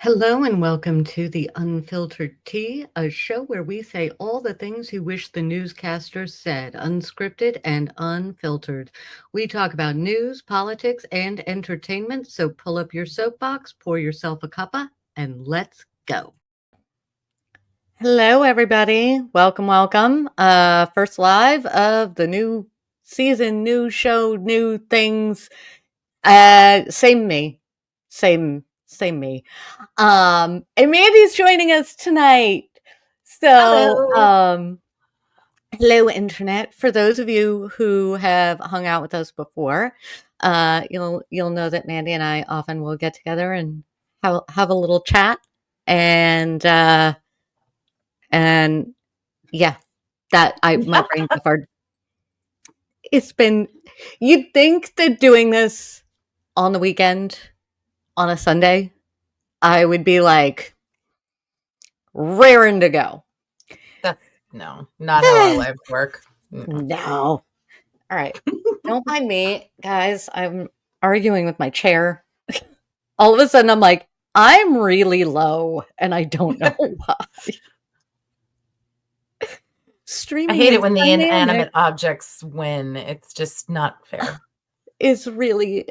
Hello and welcome to The Unfiltered Tea, a show where we say all the things you wish the newscasters said, unscripted and unfiltered. We talk about news, politics, and entertainment, so pull up your soapbox, pour yourself a cuppa, and let's go. Hello, everybody. Welcome, welcome. First live of the new season, new show, new things. Same me. Same me. And Mandy's joining us tonight. So, Hello. Hello, Internet. For those of you who have hung out with us before, you'll know that Mandy and I often will get together and have a little chat, and yeah, my brain deferred. It's been. You'd think that doing this on the weekend, on a Sunday, I would be like raring to go. No, not how our lives work. No. All right. Don't mind me, guys. I'm arguing with my chair. All of a sudden, I'm like, I'm really low, and I don't know why. Streaming I hate is it when the dynamic. inanimate objects win. It's just not fair. It's really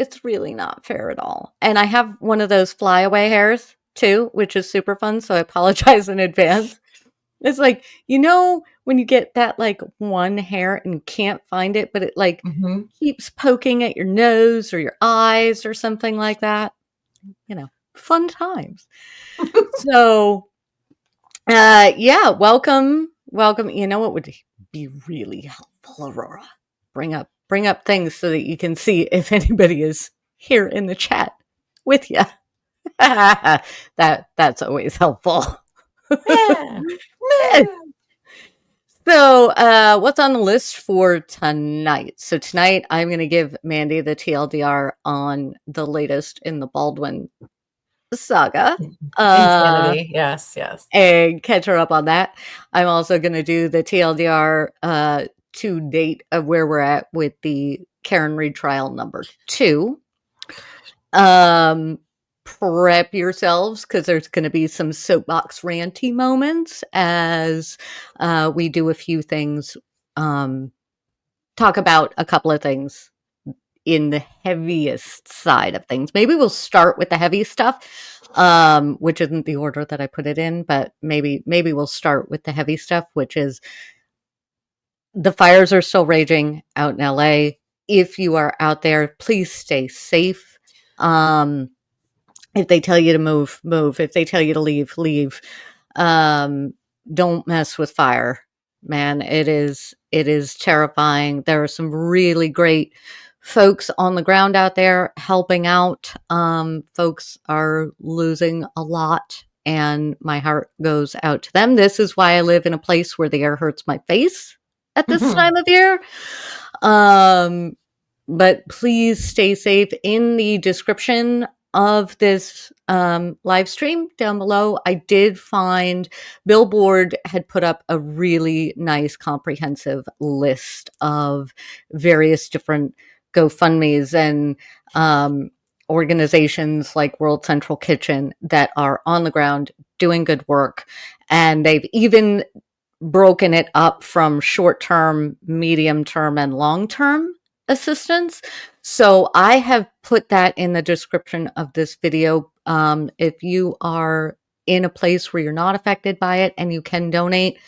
not fair at all. And I have one of those flyaway hairs too, which is super fun. So I apologize in advance. It's like, when you get that like one hair and can't find it, but it like keeps poking at your nose or your eyes or something like that. Fun times. So, yeah, welcome. You know what would be really helpful, Aurora? Bring up things so that you can see if anybody is here in the chat with you. That's always helpful. Yeah. So, what's on the list for tonight? So tonight, I'm going to give Mandy the TLDR on the latest in the Baldwin saga. Insanity. Yes. And catch her up on that. I'm also going to do the TLDR to date of where we're at with the Karen Reed trial number 2. Prep yourselves because there's going to be some soapbox ranty moments as we do a few things, talk about a couple of things in the heaviest side of things. Maybe we'll start with the heavy stuff, which isn't the order that I put it in, but maybe we'll start with the heavy stuff, which is the fires are still raging out in LA. If you are out there, please stay safe. If they tell you to move. If they tell you to leave. Don't mess with fire, man. It is terrifying. There are some really great folks on the ground out there helping out. Folks are losing a lot, and my heart goes out to them. This is why I live in a place where the air hurts my face at this time of year. But please stay safe. In the description of this live stream down below, I did find Billboard had put up a really nice comprehensive list of various different GoFundMes and organizations like World Central Kitchen that are on the ground doing good work. And they've even broken it up from short-term, medium-term, and long-term assistance. So I have put that in the description of this video. If you are in a place where you're not affected by it and you can donate,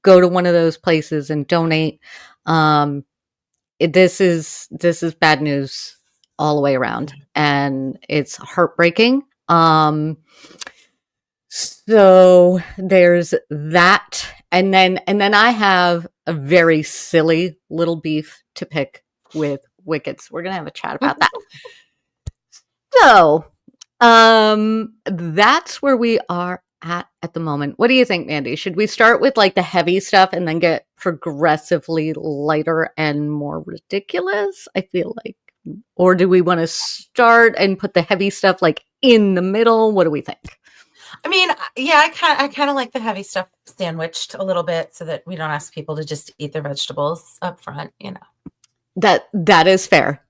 go to one of those places and donate. This is bad news all the way around, and it's heartbreaking. So there's that, and then I have a very silly little beef to pick with Wickets. We're gonna have a chat about that. So, that's where we are at the moment. What do you think, Mandy? Should we start with like the heavy stuff and then get progressively lighter and more ridiculous? I feel like, or do we want to start and put the heavy stuff like in the middle? What do we think? I mean, yeah, I kind of like the heavy stuff sandwiched a little bit so that we don't ask people to just eat their vegetables up front. That is fair.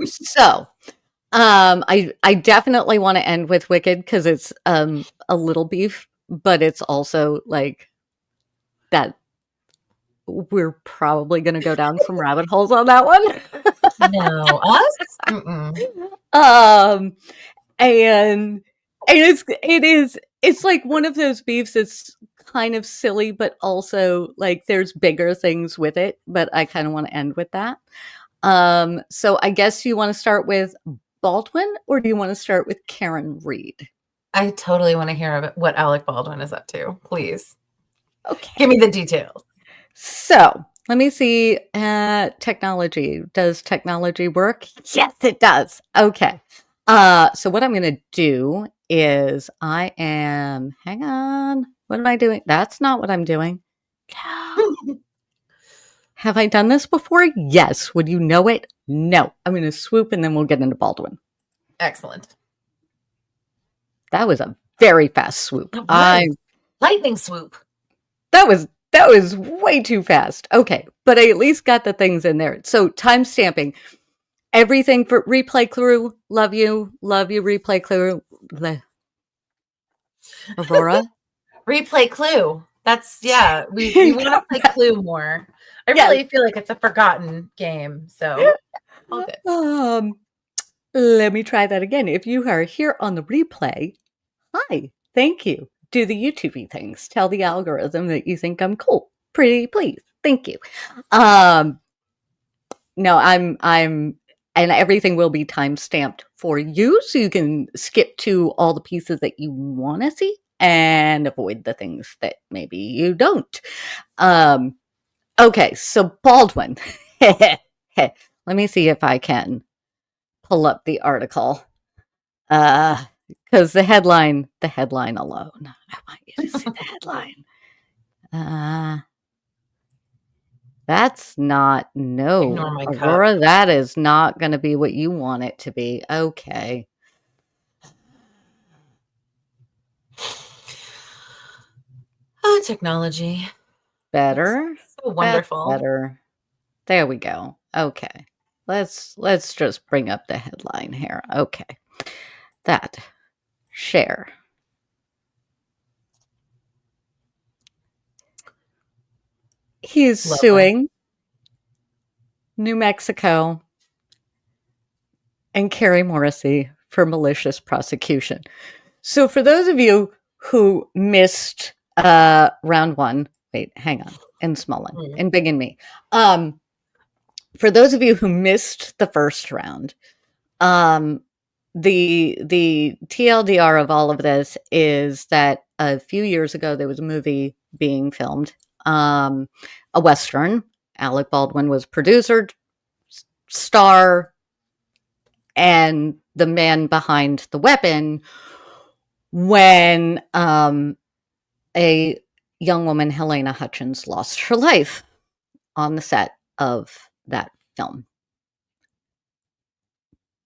So, I definitely want to end with Wicked because it's a little beef, but it's also like that we're probably going to go down some rabbit holes on that one. No, us? Mm-mm. um, and it's like one of those beefs that's kind of silly, but also like there's bigger things with it. But I kind of want to end with that. So I guess you want to start with Baldwin, or do you want to start with Karen Reed? I totally want to hear about what Alec Baldwin is up to. Please give Okay. me the details. So let me see. Technology. Does technology work? Yes, it does. Okay. So what I'm going to do is hang on. What am I doing? That's not what I'm doing. No. Have I done this before? Yes. Would you know it? No. I'm going to swoop and then we'll get into Baldwin. Excellent. That was a very fast swoop. It was lightning swoop. That was way too fast. Okay, but I at least got the things in there. So time stamping. Everything for replay crew. Love you. Love you, replay crew. Aurora? Replay Clue. That's yeah. We want to play Clue more. I Yes. really feel like it's a forgotten game. So all good. Let me try that again. If you are here on the replay, hi, thank you. Do the YouTubey things. Tell the algorithm that you think I'm cool. Pretty please. Thank you. No, I'm and everything will be time stamped for you so you can skip to all the pieces that you want to see and avoid the things that maybe you don't. Okay, so Baldwin. Let me see if I can pull up the article. Because the headline alone. I want you to see the headline. That's not Ignore no, my cup. Aurora. That is not going to be what you want it to be. Okay, Oh, technology. It's better. so That's wonderful. better. There we go. Okay, let's just bring up the headline here. Okay, that share. He's Lovely. suing New Mexico and Carrie Morrissey for malicious prosecution. So for those of you who missed round one, wait, hang on, and Smolin and Big and Me. For those of you who missed the first round, the TLDR of all of this is that a few years ago there was a movie being filmed, a Western. Alec Baldwin was producer, star, and the man behind the weapon when a young woman, Helena Hutchins, lost her life on the set of that film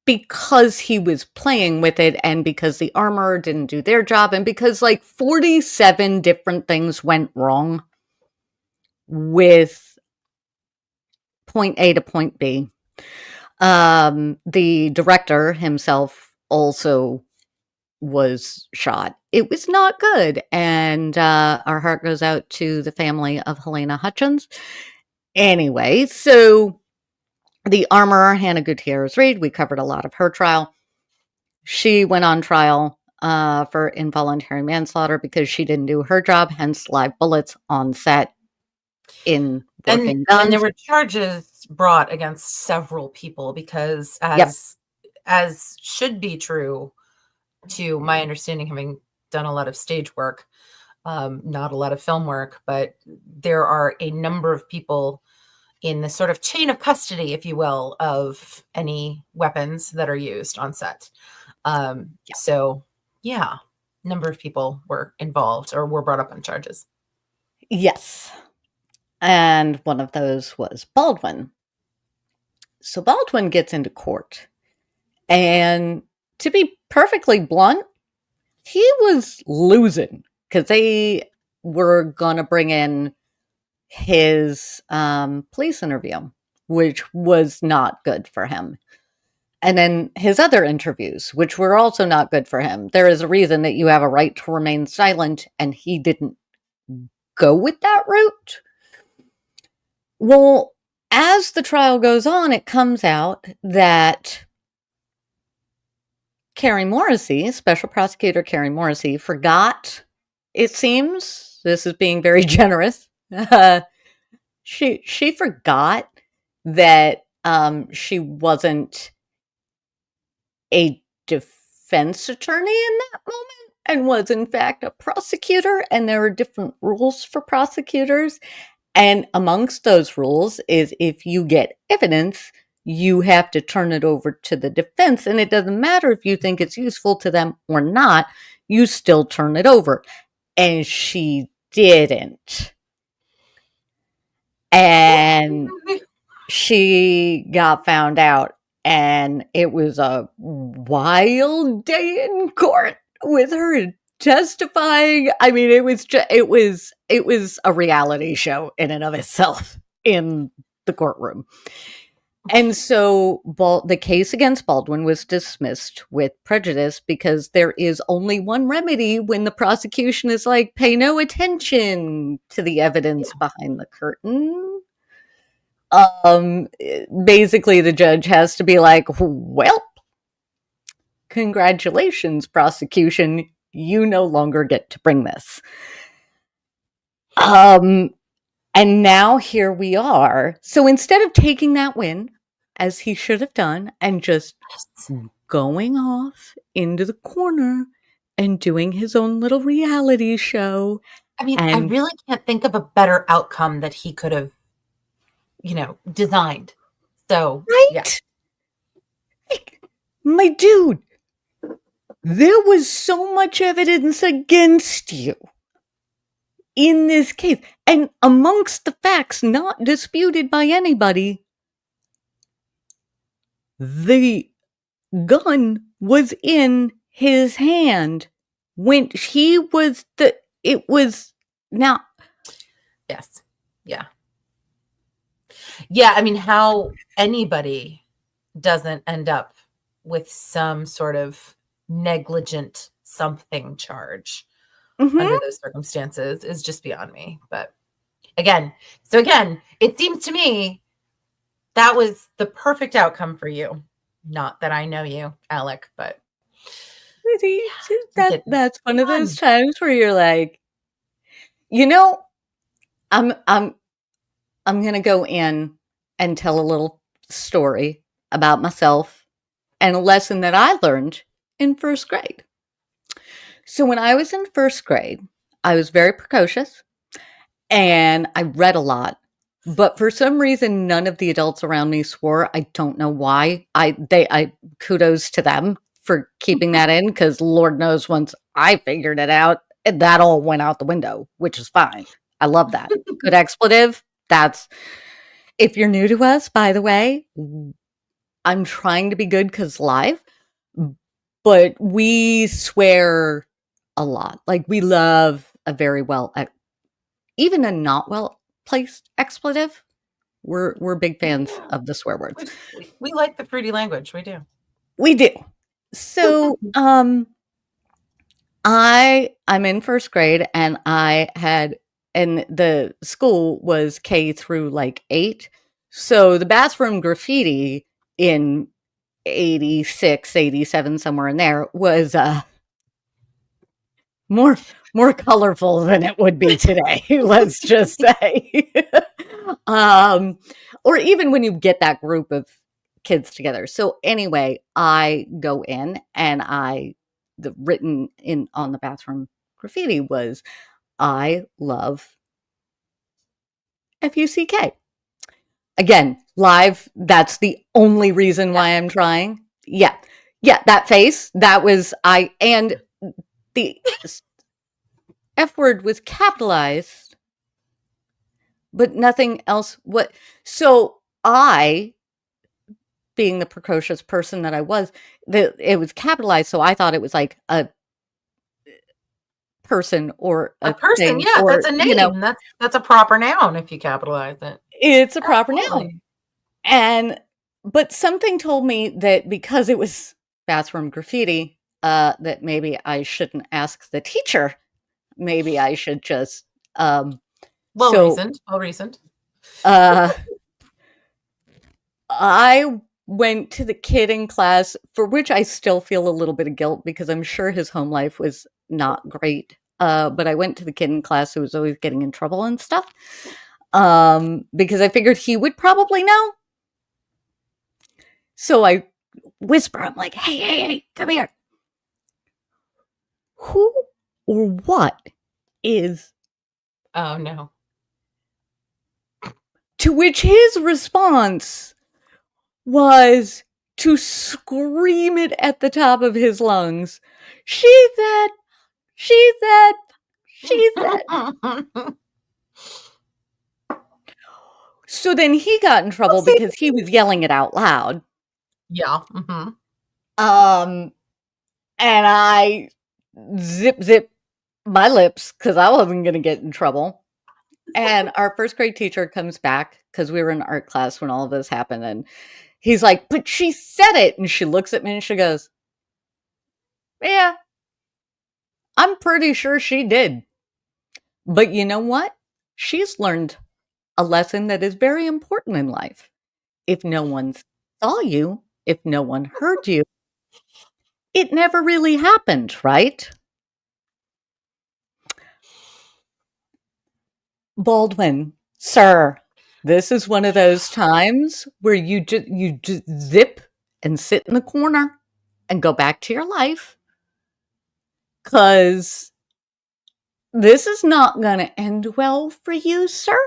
because he was playing with it and because the armor didn't do their job and because like 47 different things went wrong with point A to point B. The director himself also was shot. It was not good. And our heart goes out to the family of Helena Hutchins. Anyway, so the armorer, Hannah Gutierrez Reed, we covered a lot of her trial. She went on trial for involuntary manslaughter because she didn't do her job, hence live bullets on set in working guns. And there were charges brought against several people because as should be true to my understanding, having done a lot of stage work, not a lot of film work, but there are a number of people in the sort of chain of custody, if you will, of any weapons that are used on set. So yeah, number of people were involved or were brought up on charges. Yes. And one of those was Baldwin. So Baldwin gets into court. And to be perfectly blunt, he was losing because they were going to bring in his police interview, which was not good for him. And then his other interviews, which were also not good for him. There is a reason that you have a right to remain silent, and he didn't go with that route. Well, as the trial goes on, it comes out that Carrie Morrissey, Special Prosecutor Carrie Morrissey, forgot, it seems, this is being very generous, she forgot that she wasn't a defense attorney in that moment and was in fact a prosecutor, and there are different rules for prosecutors. And amongst those rules is if you get evidence, you have to turn it over to the defense. And it doesn't matter if you think it's useful to them or not, you still turn it over. And she didn't. And she got found out, and it was a wild day in court with her testifying. I mean, it was a reality show in and of itself in the courtroom. And so the case against Baldwin was dismissed with prejudice because there is only one remedy when the prosecution is like, pay no attention to the evidence behind the curtain. Basically, the judge has to be like, well, congratulations, prosecution, you no longer get to bring this. And now here we are. So instead of taking that win, as he should have done, and just going off into the corner and doing his own little reality show. I mean, I really can't think of a better outcome that he could have, designed. So, right? Yeah. Like, my dude, there was so much evidence against you in this case. And amongst the facts not disputed by anybody, the gun was in his hand when he was now. Yes. Yeah. Yeah. I mean, how anybody doesn't end up with some sort of negligent something charge under those circumstances is just beyond me. But again, it seems to me that was the perfect outcome for you. Not that I know you, Alec, but that's one of those times where you're like, I'm gonna go in and tell a little story about myself and a lesson that I learned in first grade. So when I was in first grade, I was very precocious and I read a lot. But for some reason, none of the adults around me swore. I don't know why. I kudos to them for keeping that in, because Lord knows once I figured it out, that all went out the window, which is fine. I love that. Good expletive. If you're new to us, by the way, I'm trying to be good because live, but we swear a lot. Like, we love a very even a not well placed expletive. We're big fans of the swear words. We like the fruity language. We do. We do. So, I'm in first grade, and and the school was K through like 8. So the bathroom graffiti in 86, 87, somewhere in there was more colorful than it would be today, let's just say. Or even when you get that group of kids together. So anyway, I go in, and the written in on the bathroom graffiti was, I love FUCK. Again, live, that's the only reason why I'm trying. Yeah, that face, that was and the F word was capitalized, but nothing else. So I, being the precocious person that I was, it was capitalized, so I thought it was like a person or a person. thing, Yeah, or, that's a name. That's a proper noun if you capitalize it. It's a proper noun. And But something told me that because it was bathroom graffiti, that maybe I shouldn't ask the teacher. Maybe I should just, um, Well so, reasoned, well reasoned. uh, I went to the kid in class for which I still feel a little bit of guilt because I'm sure his home life was not great. But I went to the kid in class who was always getting in trouble and stuff. Because I figured he would probably know. So I whisper, I'm like, hey, hey, hey, come here. Who or what is, Oh no. to which his response was to scream it at the top of his lungs. She said, she said, she said. So then he got in trouble because he was yelling it out loud. Yeah. Mm-hmm. And I zip my lips because I wasn't going to get in trouble. And our first grade teacher comes back because we were in art class when all of this happened. And he's like, but she said it. And she looks at me and she goes, yeah, I'm pretty sure she did. But you know what? She's learned a lesson that is very important in life. If no one saw you, if no one heard you, it never really happened, right? Baldwin, sir, this is one of those times where you just zip and sit in the corner and go back to your life because this is not going to end well for you, sir.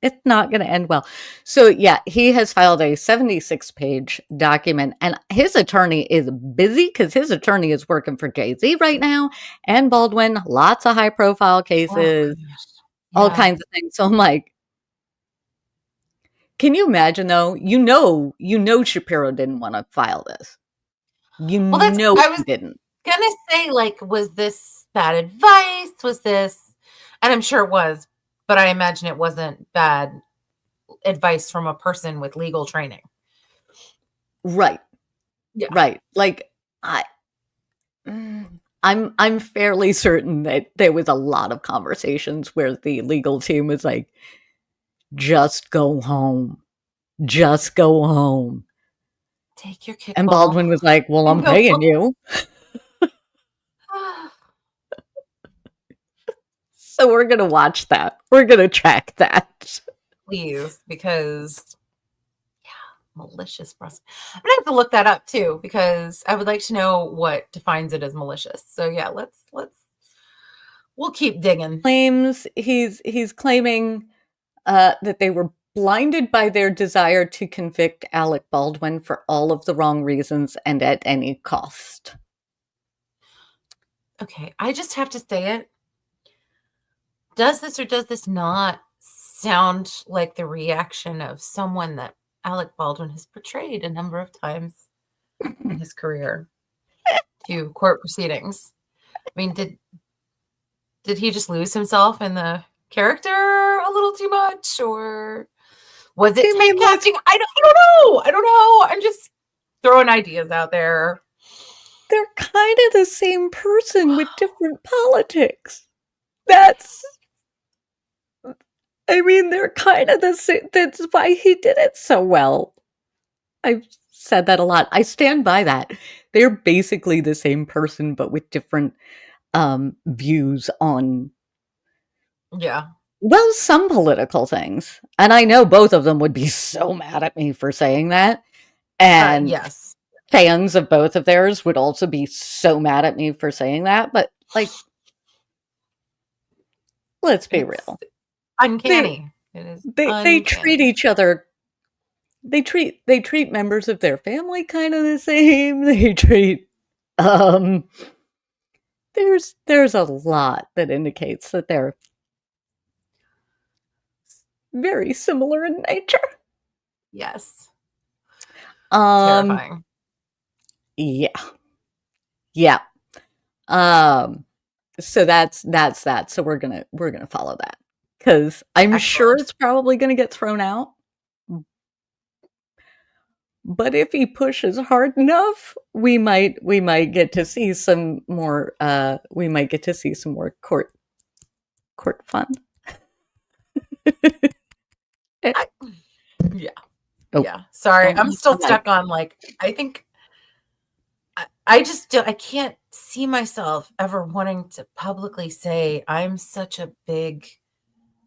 It's not going to end well. So, yeah, he has filed a 76-page document, and his attorney is busy because his attorney is working for Jay-Z right now and Baldwin, lots of high-profile Oh cases, goodness. all Yeah. kinds of things. So I'm like, can you imagine though? You know Shapiro didn't want to file this. You Well, that's know I he was didn't. gonna say, like, was this bad advice? Was this, and I'm sure it was, but I imagine it wasn't bad advice from a person with legal training. Right. Yeah. Right. Like I I'm fairly certain that there was a lot of conversations where the legal team was like, just go home. Just go home. Take your And kickball Baldwin was like, well, I'm and go paying home. you. So we're gonna watch that. We're gonna track that. Please, because yeah, malicious process. I'm gonna have to look that up too because I would like to know what defines it as malicious. So yeah, we'll keep digging. Claims he's claiming that they were blinded by their desire to convict Alec Baldwin for all of the wrong reasons and at any cost. Okay, I just have to say it. Does this or does this not sound like the reaction of someone that Alec Baldwin has portrayed a number of times in his career to court proceedings? I mean, did he just lose himself in the character a little too much, or was it I mean, like, typecasting? I don't know. I don't know. I'm just throwing ideas out there. they're kind of the same person with different politics. That's, I mean, they're kind of the same. That's why he did it so well. I've said that a lot. I stand by that. They're basically the same person, but with different views on, Yeah. well, some political things. And I know both of them would be so mad at me for saying that. And Yes. fans of both of theirs would also be so mad at me for saying that. But, like, let's be It's real. uncanny. It is They treat uncanny. each other, they treat members of their family kind of the same. They treat, um, there's a lot that indicates that they're very similar in nature. Yes. Um, Terrifying. yeah, yeah. Um, so that's that. So we're gonna follow that because I'm sure Excellent. it's probably gonna get thrown out. but if he pushes hard enough, we might get to see some more court fun. I, yeah. Oh, Yeah. Sorry. don't I'm mute still the mic. stuck on I think I just I can't see myself ever wanting to publicly say I'm such a big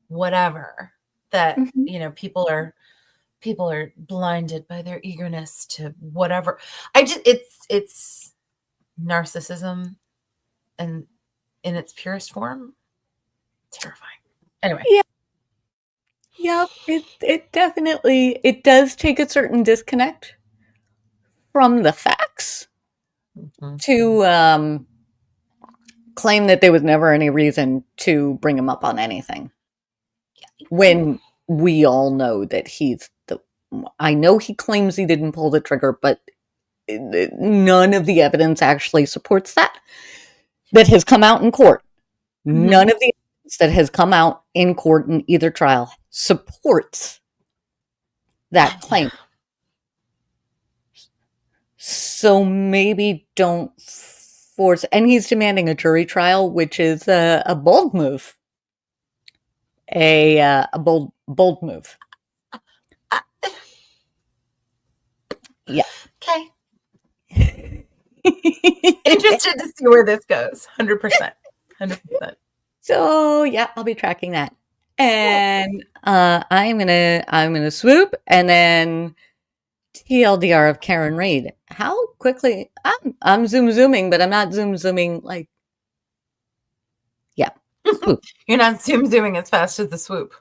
whatever that, Mhm. people are blinded by their eagerness to whatever. It's narcissism and in its purest form. Terrifying. Anyway. Yeah, yep. It does take a certain disconnect from the facts Mhm. to claim that there was never any reason to bring him up on anything when we all know that he's the. I know he claims he didn't pull the trigger, but none of the evidence actually supports that has come out in court. Mhm. None of the evidence that has come out in court in either trial supports that Yeah. claim. So maybe don't force. And he's demanding a jury trial, which is a bold move. A bold move. Uh, Yeah. okay. Interested to see where this goes. 100%. 100%. So yeah, I'll be tracking that. Cool. And I'm gonna swoop and then TLDR of Karen Reed. How quickly I'm zooming, but I'm not zooming like yeah. Swoop. You're not zooming as fast as the swoop. Ooh,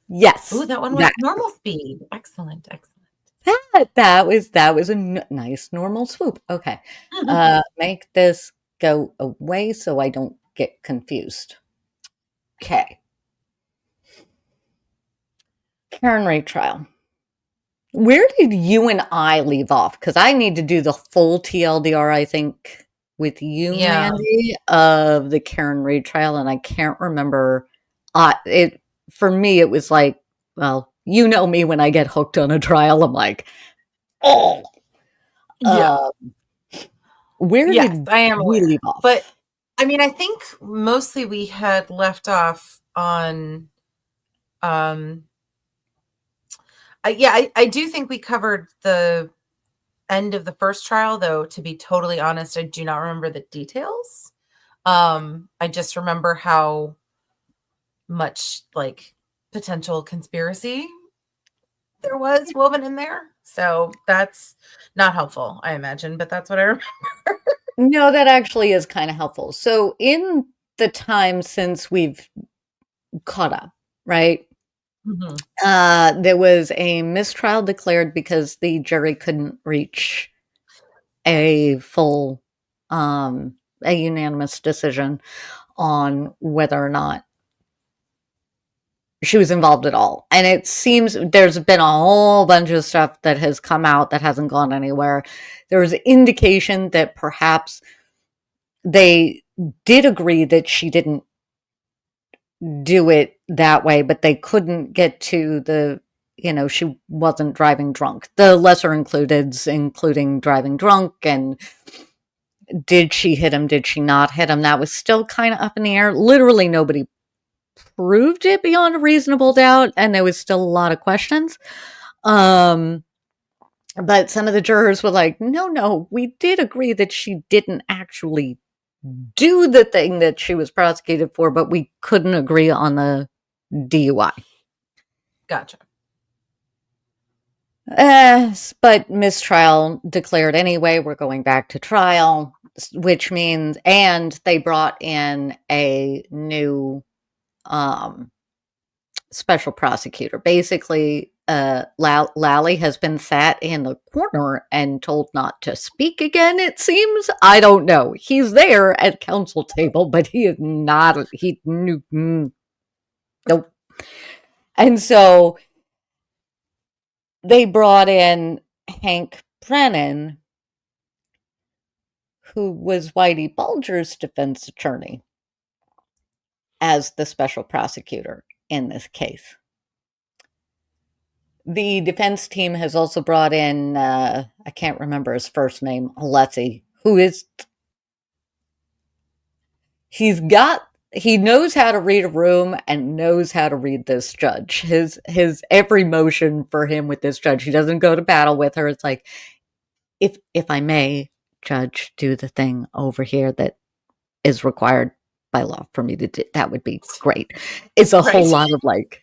Yes. that one was That normal speed. Excellent. Excellent. that was a nice normal swoop. Okay. Make this go away so I don't get confused. Okay. Karen Reed trial. Where did you and I leave off? Because I need to do the full TLDR, I think, with you, Yeah. Mandy, of the Karen Reed trial, and I can't remember. It for me, it was like, well, you know me when I get hooked on a trial, I'm like, oh. Yeah. Uh, where Yes, did I am we aware. leave But off? I mean, I think mostly we had left off on um yeah, I do think we covered the end of the first trial, though to be totally honest, I do not remember the details. I just remember how much potential conspiracy there was woven in there. So that's not helpful, I imagine, but that's what I remember. No, that actually is kind of helpful. So, in the time since we've caught up, right? Mhm. There was a mistrial declared because the jury couldn't reach Yes. a full, a unanimous decision on whether or not she was involved at all. And it seems there's been a whole bunch of stuff that has come out that hasn't gone anywhere. There was indication that perhaps they did agree that she didn't do it that way, but they couldn't get to she wasn't driving drunk. The lesser includeds, including driving drunk, and did she hit him? Did she not hit him? That was still kind of up in the air. Literally nobody proved it beyond a reasonable doubt, and there was still a lot of questions. Um, but some of the jurors were like, no, we did agree that she didn't actually do the thing that she was prosecuted for, but we couldn't agree on the DUI. Gotcha. But mistrial declared anyway. We're going back to trial, which means, and they brought in a new um, special prosecutor. Basically, Lally has been sat in the corner and told not to speak again, it seems. I don't know. He's there at counsel table, but he is not. Nope. And so they brought in Hank Brennan, who was Whitey Bulger's defense attorney, as the special prosecutor in this case. The defense team has also brought in, I can't remember his first name, Alessi, who is he's got he knows how to read a room and knows how to read this judge. His every motion for him with this judge, he doesn't go to battle with her. It's like, if I may, judge, do the thing over here that is required by law for me to do, that would be great. It's a whole Right. lot of like,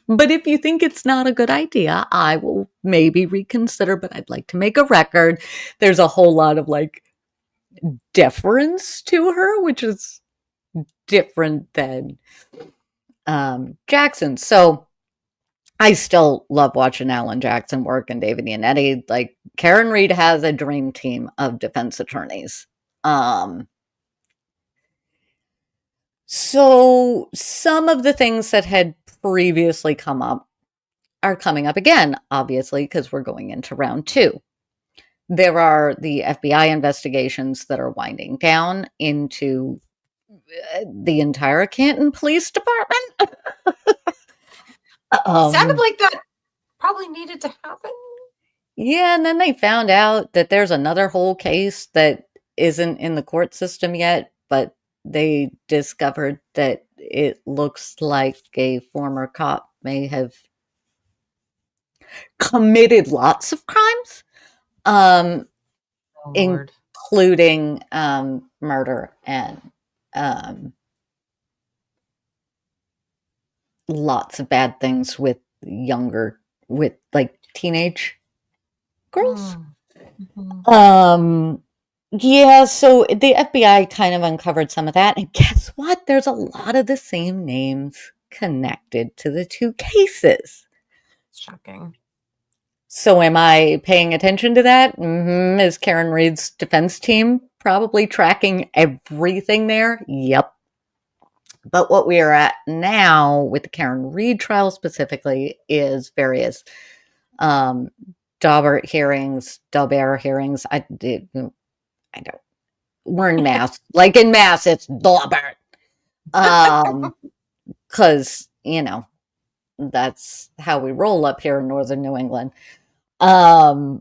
but if you think it's not a good idea, I will maybe reconsider, but I'd like to make a record. There's a whole lot of like deference to her, which is different than Jackson. So I still love watching Alan Jackson work and David Yannetti. Like, Karen Reed has a dream team of defense attorneys. So some of the things that had previously come up are coming up again, obviously, because we're going into round 2. There are the FBI investigations that are winding down into the entire Canton Police Department. Sounded like that probably needed to happen. Yeah, and then they found out that there's another whole case that isn't in the court system yet, but they discovered that it looks like a former cop may have committed lots of crimes, um, Oh, Lord. including murder and lots of bad things with like teenage girls. Mm-hmm. Yeah, so the FBI kind of uncovered some of that, and guess what? There's a lot of the same names connected to the 2 cases. Shocking. So am I paying attention to that? Is Karen Reed's defense team probably tracking everything there? Yep. But what we are at now with the Karen Reed trial specifically is various Daubert hearings. I don't. We're in Mass. Like in Mass, it's Daubert. Because that's how we roll up here in northern New England. And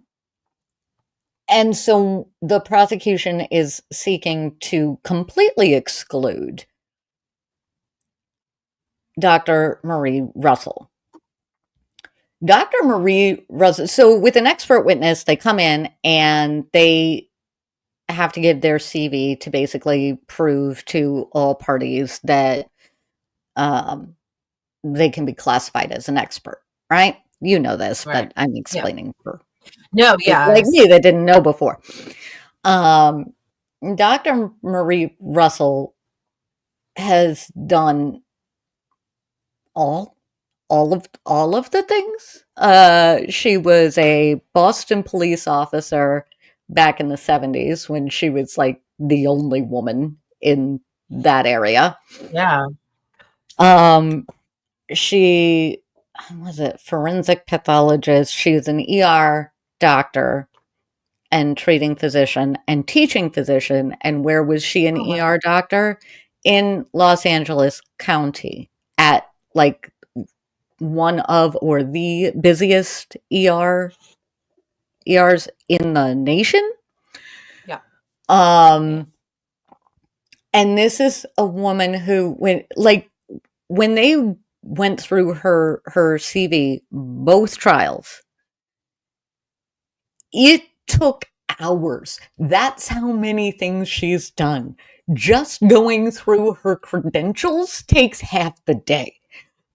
so the prosecution is seeking to completely exclude Dr. Marie Russell. Dr. Marie Russell, so with an expert witness, they come in and they have to give their CV to basically prove to all parties that they can be classified as an expert, right? You know this, Right. but I'm explaining for No, people yeah. like me that didn't know before. Dr. Marie Russell has done all of the things. She was a Boston police officer back in the 70s when she was like the only woman in that area. Yeah. She was a forensic pathologist. She was an ER doctor and treating physician and teaching physician. And where was she an ER doctor? In Los Angeles County at like one of or the busiest ERs in the nation. Yeah. And this is a woman who when they went through her CV, both trials, it took hours. That's how many things she's done. Just going through her credentials takes half the day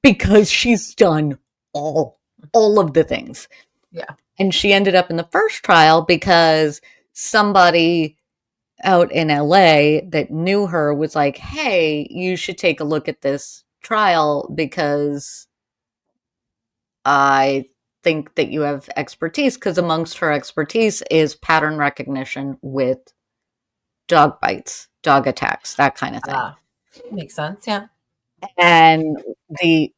because she's done all of the things. Yeah. And she ended up in the first trial because somebody out in LA that knew her was like, hey, you should take a look at this trial because I think that you have expertise, because amongst her expertise is pattern recognition with dog bites, dog attacks, that kind of thing. Makes sense, yeah. And I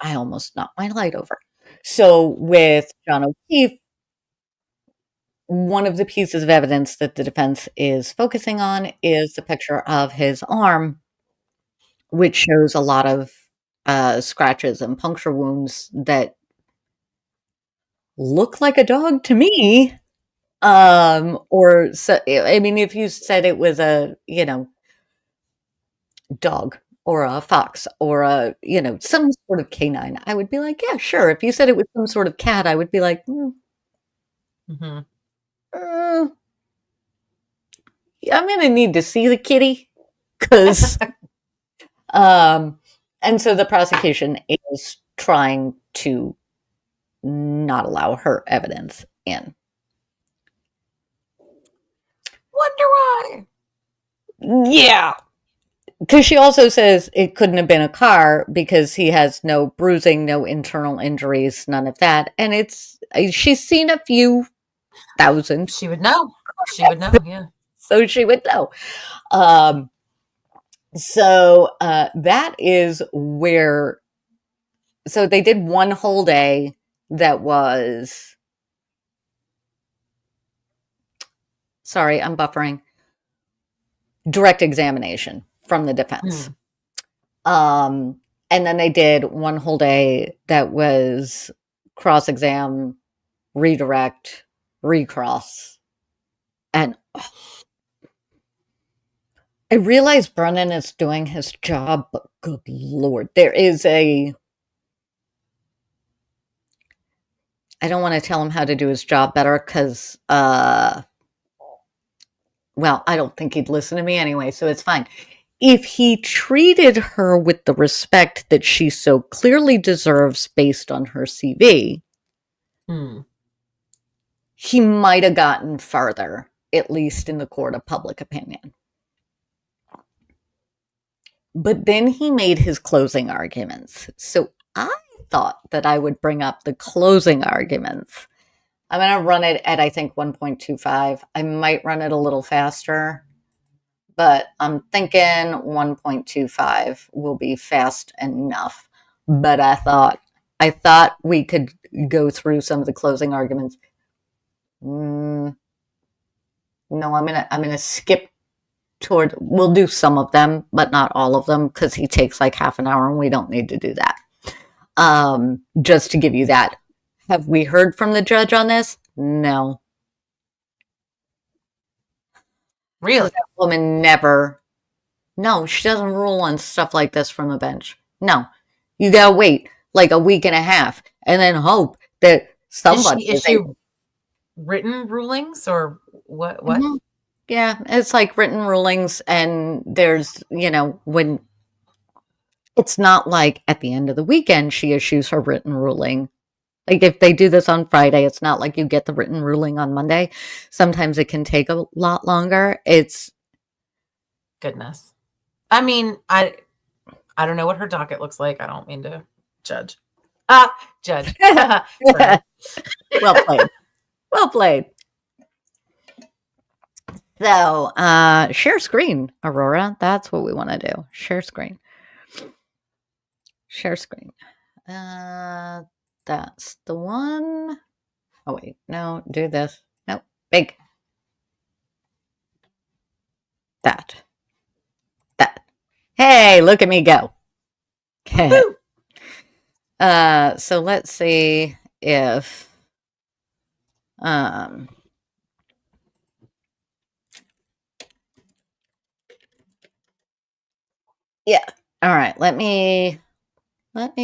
almost knocked my light over. So with John O'Keefe, one of the pieces of evidence that the defense is focusing on is the picture of his arm, which shows a lot of scratches and puncture wounds that look like a dog to me. Or so, I mean, if you said it was a, dog or a fox or a, some sort of canine, I would be like, yeah, sure. If you said it was some sort of cat, I would be like, Mm-hmm. uh, yeah, I'm gonna need to see the kitty because, um, and so the prosecution is trying to not allow her evidence in. Wonder why. Yeah, because she also says it couldn't have been a car because he has no bruising, no internal injuries, none of that. And she's seen a few thousand, She would know. She would know, yeah. so she would know. Um, so that is where. So they did one whole day that was. Sorry, I'm buffering. Direct examination from the defense. And then they did one whole day that was cross exam, redirect, recross. And I realize Brennan is doing his job, but good Lord, there is I don't want to tell him how to do his job better because, well, I don't think he'd listen to me anyway, so it's fine. If he treated her with the respect that she so clearly deserves based on her CV, he might have gotten farther, at least in the court of public opinion. But then he made his closing arguments. So I thought that I would bring up the closing arguments. I'm going to run it at, I think, 1.25. I might run it a little faster, but I'm thinking 1.25 will be fast enough. But I thought we could go through some of the closing arguments. No, I'm gonna skip toward. We'll do some of them, but not all of them, because he takes like half an hour, and we don't need to do that. Just to give you that. Have we heard from the judge on this? No. Really? That woman never. No, she doesn't rule on stuff like this from the bench. No. You gotta wait like a week and a half and then hope that somebody is she written rulings or what? Mm-hmm. Yeah, it's like written rulings, and there's, when it's not like at the end of the weekend she issues her written ruling. Like if they do this on Friday, it's not like you get the written ruling on Monday. Sometimes it can take a lot longer. It's goodness. I mean, I don't know what her docket looks like. I don't mean to judge. Judge. Well played. Well played. So, share screen, Aurora. That's what we want to do. Share screen. Share screen. That's the one. Oh, wait. No, do this. Nope. Big. That. Hey, look at me go. Okay. So let's see if, yeah. All right. Let me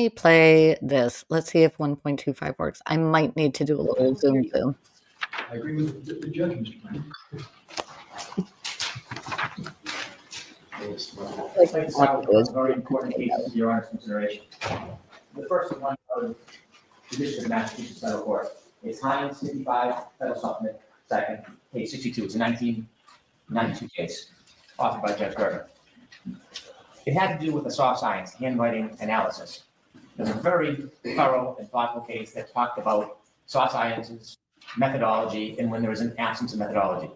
play this. Let's see if 1.25 works. I might need to do a little zoom. I agree with the judge, Mr. Brown. I'd like to start with one very important cases for your Honor's consideration. The first is one of the District of Massachusetts Federal Court. It's Hines 55 Federal Supplement, second, case 62. It's a 1992 case, authored by Judge Gerber. It had to do with the soft science, handwriting analysis. It was a very thorough and thoughtful case that talked about soft sciences, methodology, and when there was an absence of methodology.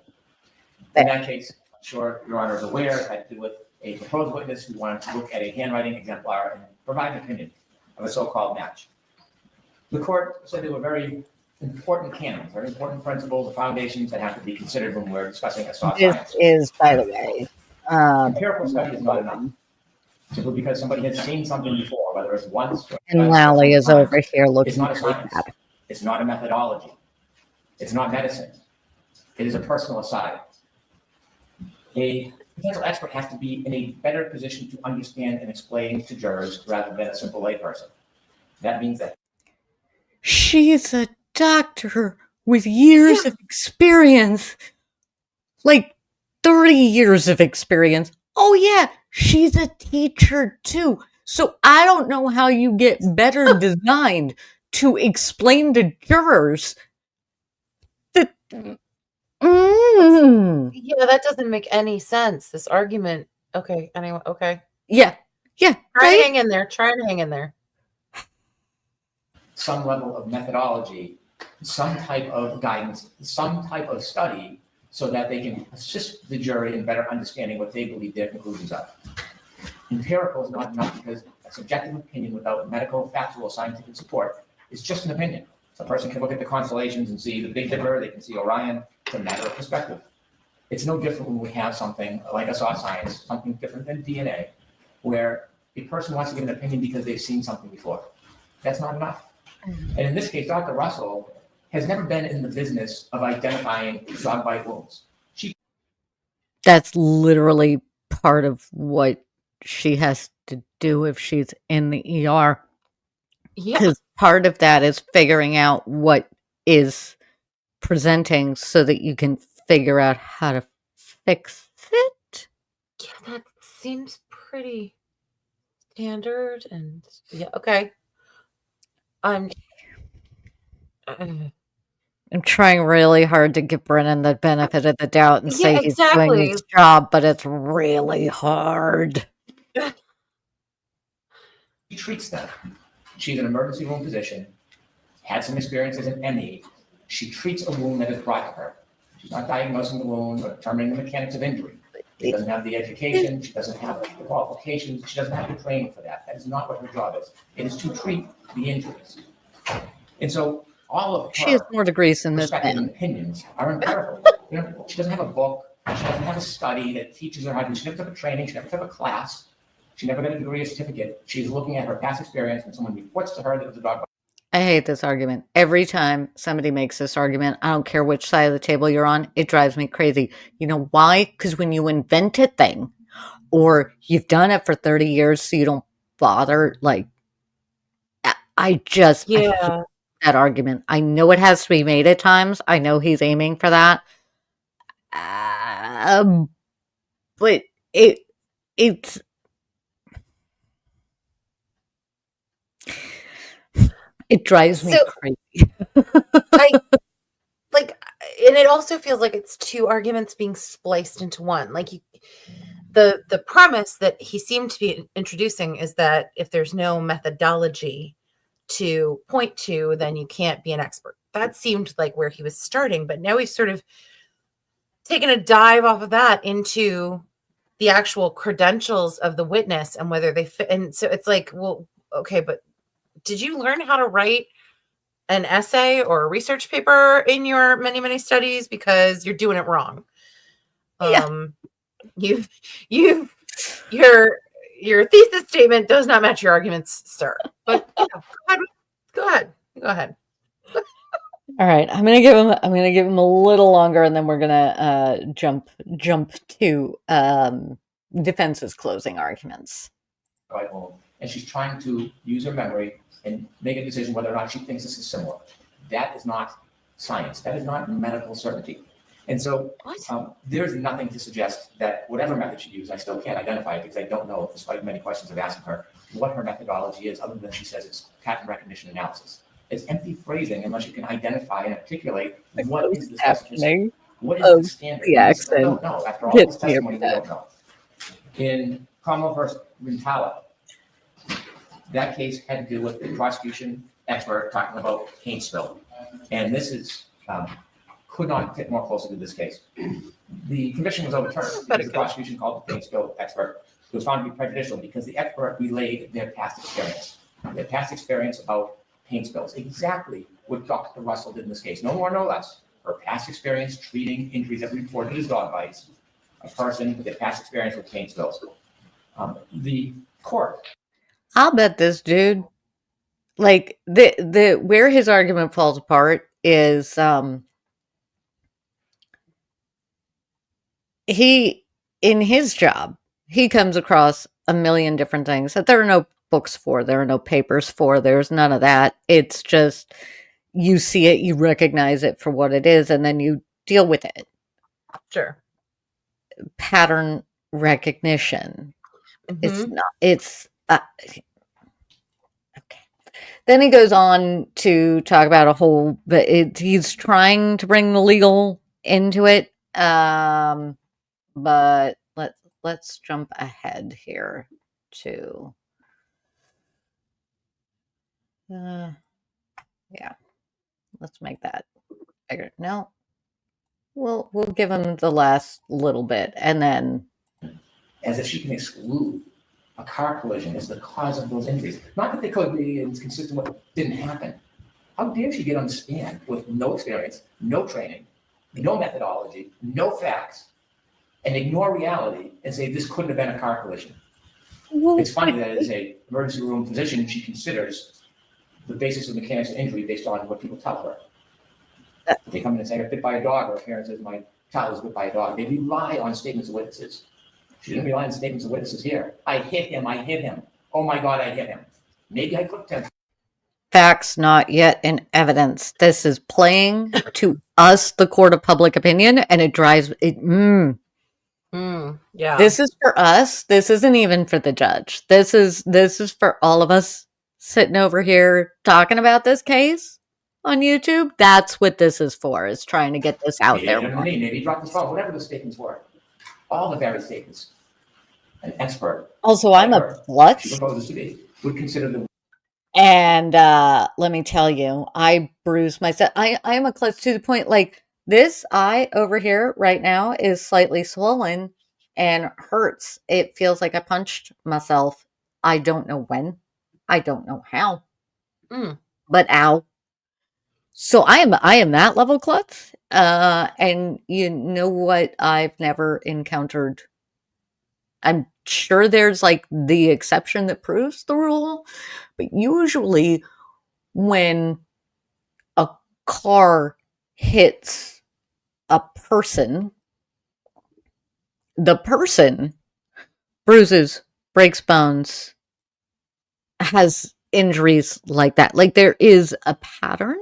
In that case, I'm sure Your Honor is aware, it had to do with a proposed witness who wanted to look at a handwriting exemplar and provide an opinion of a so-called match. The court said there were very important canons, very important principles or foundations that have to be considered when we're discussing a soft science. This is, by the way, empirical study is not enough. Simply because somebody has seen something before, whether it's once or and Lally is over here looking it's not a for science. that. It's not a methodology. It's not medicine. It is a personal aside. A potential expert has to be in a better position to understand and explain to jurors rather than a simple layperson. That means that she's a doctor with years of experience, like 30 years of experience. Oh yeah, she's a teacher too. So I don't know how you get better designed to explain to jurors that. Yeah, that doesn't make any sense. This argument. Okay. Anyway. Okay. Yeah. Try Right? to hang in there. Try to hang in there. some level of methodology, some type of guidance, some type of study, so that they can assist the jury in better understanding what they believe their conclusions are. Empirical is not enough because a subjective opinion without medical, factual, scientific support is just an opinion. A person can look at the constellations and see the Big Dipper, they can see Orion. It's a matter of perspective. It's no different when we have something like a soft science, something different than DNA, where a person wants to give an opinion because they've seen something before. That's not enough. And in this case, Dr. Russell has never been in the business of identifying dog bite wounds. That's literally part of what she has to do if she's in the ER. Yeah. Because part of that is figuring out what is presenting so that you can figure out how to fix it. Yeah, that seems pretty standard. And yeah, okay. I'm trying really hard to give Brennan the benefit of the doubt and say he's doing his job, but it's really hard. She treats them. She's an emergency room physician, had some experience as an ME. She treats a wound that is brought to her. She's not diagnosing the wound or determining the mechanics of injury. She doesn't have the education. She doesn't have the qualifications. She doesn't have the training for that. That is not what her job is. It is to treat the injuries. And so all of her she has more degrees than this perspectives man. and opinions are empirical. She doesn't have a book. She doesn't have a study that teaches her how to do. She never took a training. She never took a class. She never got a degree or certificate. She's looking at her past experience when someone reports to her that it was a dog bite. I hate this argument. Every time somebody makes this argument, I don't care which side of the table you're on, it drives me crazy. You know why? Because when you invent a thing, or you've done it for 30 years so you don't bother, like, I hate that argument. I know it has to be made at times. I know he's aiming for that. But it's it drives me crazy. And it also feels like it's two arguments being spliced into one. Like the premise that he seemed to be introducing is that if there's no methodology to point to, then you can't be an expert. That seemed like where he was starting, but now he's sort of taken a dive off of that into the actual credentials of the witness and whether they fit. And so it's like, well, okay, but did you learn how to write an essay or a research paper in your many, many studies? Because you're doing it wrong. Your thesis statement does not match your arguments, sir. But go ahead. All right, I'm gonna give him a little longer, and then we're gonna jump to defense's closing arguments. And she's trying to use her memory and make a decision whether or not she thinks this is similar. That is not science. That is not medical certainty. And so there's nothing to suggest that whatever method she used, I still can't identify it because I don't know, despite many questions I've asked her, what her methodology is, other than she says it's pattern recognition analysis. It's empty phrasing unless you can identify and articulate what is the specificity, what is the standard. The accent. We don't know. After all this testimony, we don't know. In Cromwell versus Rintala, that case had to do with the prosecution expert talking about paint spill. And this is could not fit more closely to this case. The conviction was overturned because the prosecution called the paint spill expert. It was found to be prejudicial because the expert relayed their past experience about paint spills. Exactly what Dr. Russell did in this case. No more, no less. Her past experience treating injuries that were reported as dog bites. A person with their past experience with paint spills. The court. I'll bet this dude like the where his argument falls apart is he in his job, he comes across a million different things that there are no books for, there are no papers for, there's none of that. It's just you see it, you recognize it for what it is, and then you deal with it. Sure. Pattern recognition. It's Mhm. not, it's okay. Then he goes on to talk about a whole, he's trying to bring the legal into it. But let's jump ahead here to yeah, let's make that bigger. No, we'll give him the last little bit and then as if she can exclude a car collision as the cause of those injuries. Not that they could be inconsistent with what didn't happen. How dare she get on the stand with no experience, no training, no methodology, no facts, and ignore reality and say this couldn't have been a ар collision? well, It's funny that as a emergency room physician, she considers the basis of mechanics of injury based on what people tell her. They come in and say, I got bit by a dog, or a parent says, my child was bit by a dog. They rely on statements of witnesses. She didn't rely on statements of witnesses here. I hit him. Oh my God, I hit him. Maybe I clipped him. facts not yet in evidence. This is playing to us, the court of public opinion, and it drives it. Yeah. This is for us. This isn't even for the judge. This is for all of us sitting over here talking about this case on YouTube. That's what this is for, is trying to get this out Maybe there. maybe he dropped his phone, whatever the statements were. All the various statements. An expert. Also, I'm a klutz. She proposes to be, would consider the. And let me tell you, I bruised myself. I am a klutz to the point, like, this eye over here right now is slightly swollen and hurts. It feels like I punched myself. I don't know when. I don't know how. But ow. So I am that level klutz. And you know what I've never encountered. I'm sure there's like the exception that proves the rule, but usually when a car hits a person, the person bruises, breaks bones, has injuries like that. Like there is a pattern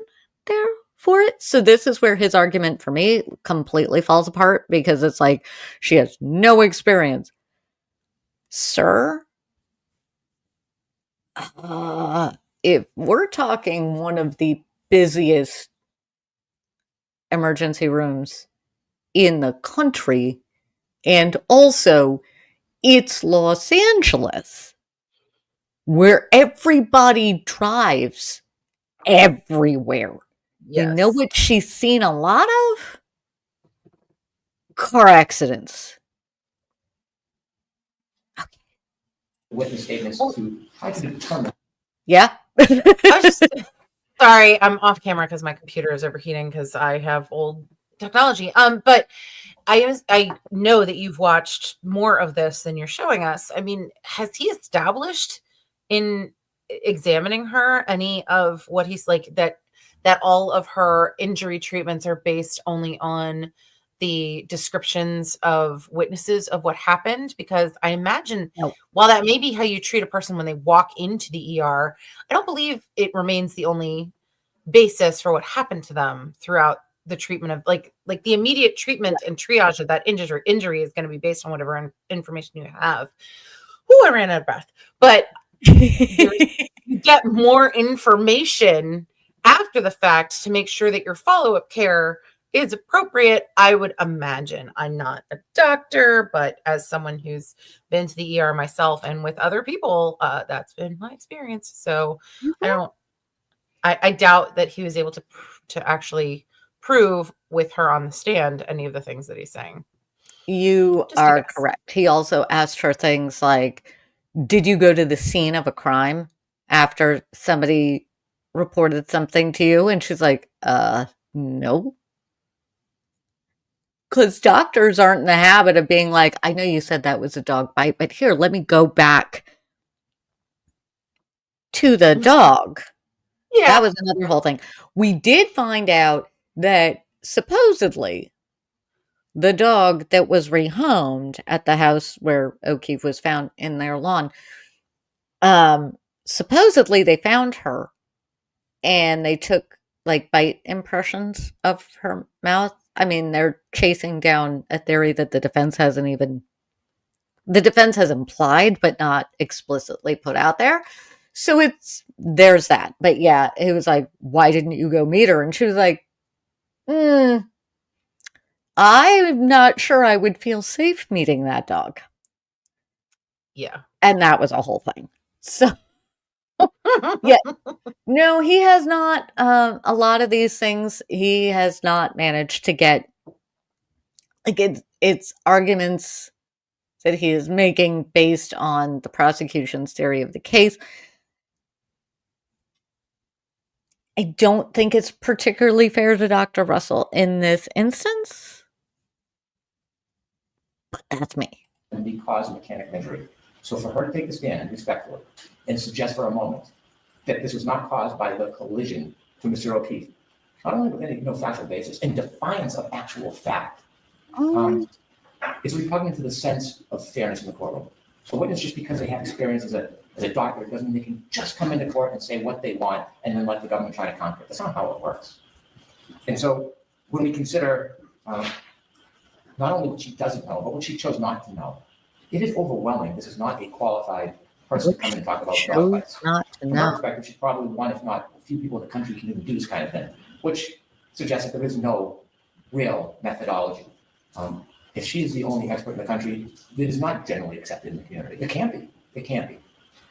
there for it. So this is where his argument for me completely falls apart, because it's like she has no experience. Sir, if we're talking one of the busiest emergency rooms in the country, and also it's Los Angeles, where everybody drives everywhere. Yes. You know what she's seen a lot of? Car accidents. Witness statements to try to determine. Yeah. Sorry, I'm off camera because my computer is overheating because I have old technology. But I know that you've watched more of this than you're showing us. I mean, has he established in examining her any of what he's like, that all of her injury treatments are based only on the descriptions of witnesses of what happened? Because I imagine while that may be how you treat a person when they walk into the ER, I don't believe it remains the only basis for what happened to them throughout the treatment of like the immediate treatment and triage of that injury is going to be based on whatever information you have. Oh, I ran out of breath. But you get more information after the fact to make sure that your follow-up care is appropriate, I would imagine. I'm not a doctor, but as someone who's been to the ER myself and with other people, that's been my experience. So I doubt that he was able to actually prove with her on the stand any of the things that he's saying. You are correct. He also asked her things like, did you go to the scene of a crime after somebody reported something to you? And she's like, no. Because doctors aren't in the habit of being like, I know you said that was a dog bite, but here, let me go back to the dog. Yeah. That was another whole thing. We did find out that supposedly the dog that was rehomed at the house where O'Keefe was found in their lawn, supposedly they found her and they took like bite impressions of her mouth. I mean, they're chasing down a theory that the defense has implied but not explicitly put out there. So there's that. But yeah, it was like, why didn't you go meet her? And she was like, I'm not sure I would feel safe meeting that dog. Yeah. And that was a whole thing. So yeah, no, he has not. A lot of these things he has not managed to get. Like it's arguments that he is making based on the prosecution's theory of the case. I don't think it's particularly fair to Dr. Russell in this instance, but that's me. And be cause of mechanical injury. So for her to take the stand respectfully and suggest for a moment that this was not caused by the collision to Mr. O'Keefe, not only with any factual basis, in defiance of actual fact, it's repugnant to the sense of fairness in the courtroom. So witness, just because they have experience as a doctor, doesn't mean they can just come into court and say what they want and then let the government try to counter it. That's not how it works. And so when we consider not only what she doesn't know, but what she chose not to know, it is overwhelming. This is not a qualified person to come in and talk about dog bites. From my perspective, she's probably one, if not a few people in the country can even do this kind of thing, which suggests that there is no real methodology. If she is the only expert in the country, it is not generally accepted in the community. It can't be. It can't be.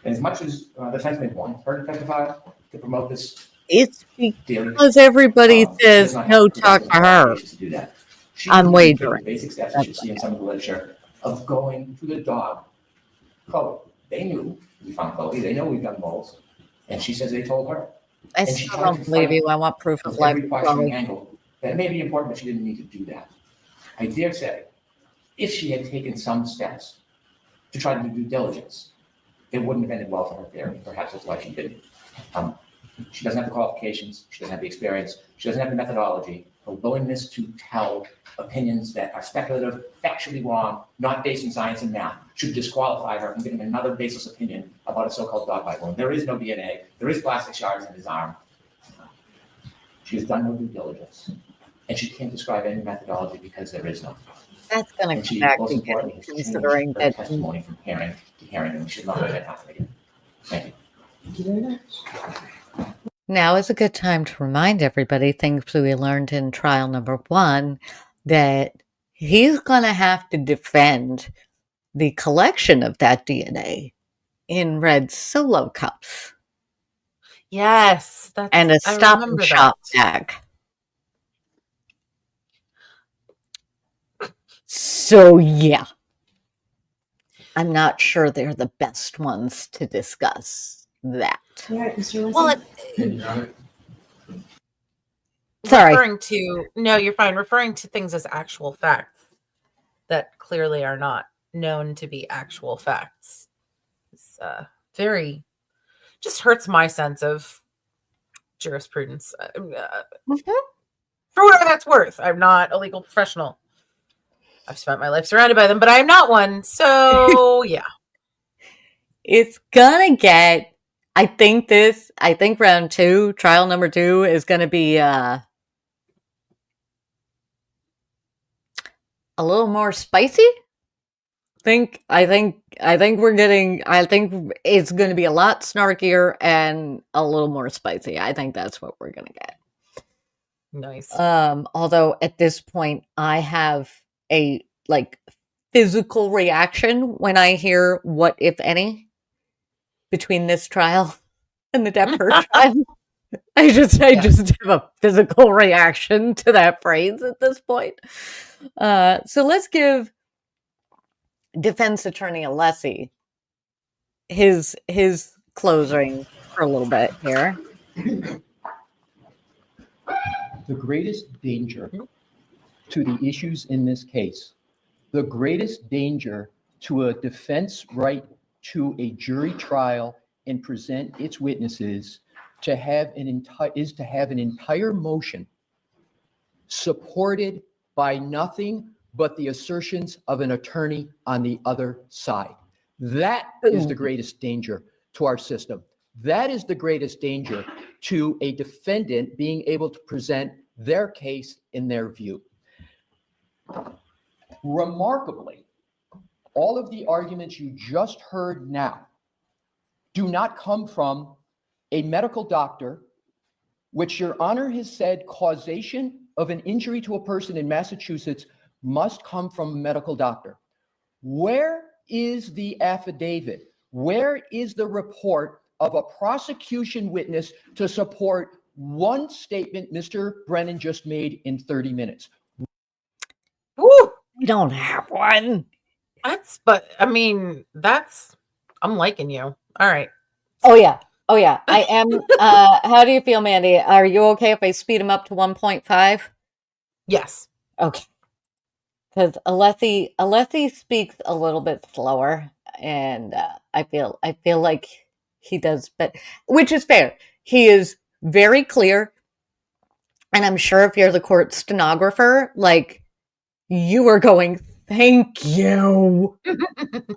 And as much as the defense may want her to testify to promote this, it's because everybody says no, talk to her. To do that. I'm wagering. The basic steps that you see in some of the literature of going to the dog. Chloe, they knew we found Chloe. They know we've done moles, and she says they told her. I still don't believe you. I want proof of life. Angle that it may be important, but she didn't need to do that. I dare say, if she had taken some steps to try to do due diligence, it wouldn't have ended well for her theory. Perhaps that's why she didn't. She doesn't have the qualifications. She doesn't have the experience. She doesn't have the methodology. Her willingness to tell opinions that are speculative, factually wrong, not based in science and math, should disqualify her from giving another baseless opinion about a so-called dog bite wound. There is no DNA. There is plastic shards in his arm. She has done no due diligence. And she can't describe any methodology because there is none. That's going to come back again, considering that testimony from hearing to hearing, and we should not let that happen again. Thank you. Thank you very much. Now is a good time to remind everybody things we learned in trial number 1, that he's going to have to defend the collection of that DNA in red Solo cups. Yes, and a Stop and Shop bag. So yeah, I'm not sure they're the best ones to discuss that. Well, sorry. You're fine. Referring to things as actual facts that clearly are not known to be actual facts. It's just hurts my sense of jurisprudence. For whatever that's worth. I'm not a legal professional. I've spent my life surrounded by them, but I am not one. So yeah. It's gonna get, I think round 2, trial number 2 is gonna be a little more spicy. I think it's going to be a lot snarkier and a little more spicy. I think that's what we're going to get. Nice. Although at this point I have a physical reaction when I hear what, if any, between this trial and the Daubert trial. I just have a physical reaction to that phrase at this point. So let's give defense attorney Alessi his closing for a little bit here. The greatest danger to the issues in this case, the greatest danger to a defense right to a jury trial and present its witnesses to have an entire motion supported by nothing but the assertions of an attorney on the other side. That is the greatest danger to our system. That is the greatest danger to a defendant being able to present their case in their view. Remarkably, all of the arguments you just heard now do not come from a medical doctor, which Your Honor has said causation of an injury to a person in Massachusetts must come from a medical doctor. Where is the affidavit? Where is the report of a prosecution witness to support one statement Mr. Brennan just made in 30 minutes? Woo! We don't have one. I'm liking you. All right. Oh yeah. I am. How do you feel, Mandy? Are you okay if I speed him up to 1.5? Yes. Okay. Because Alethi speaks a little bit slower, and I feel like he does, but which is fair. He is very clear, and I'm sure if you're the court stenographer, like you are going, "Thank you."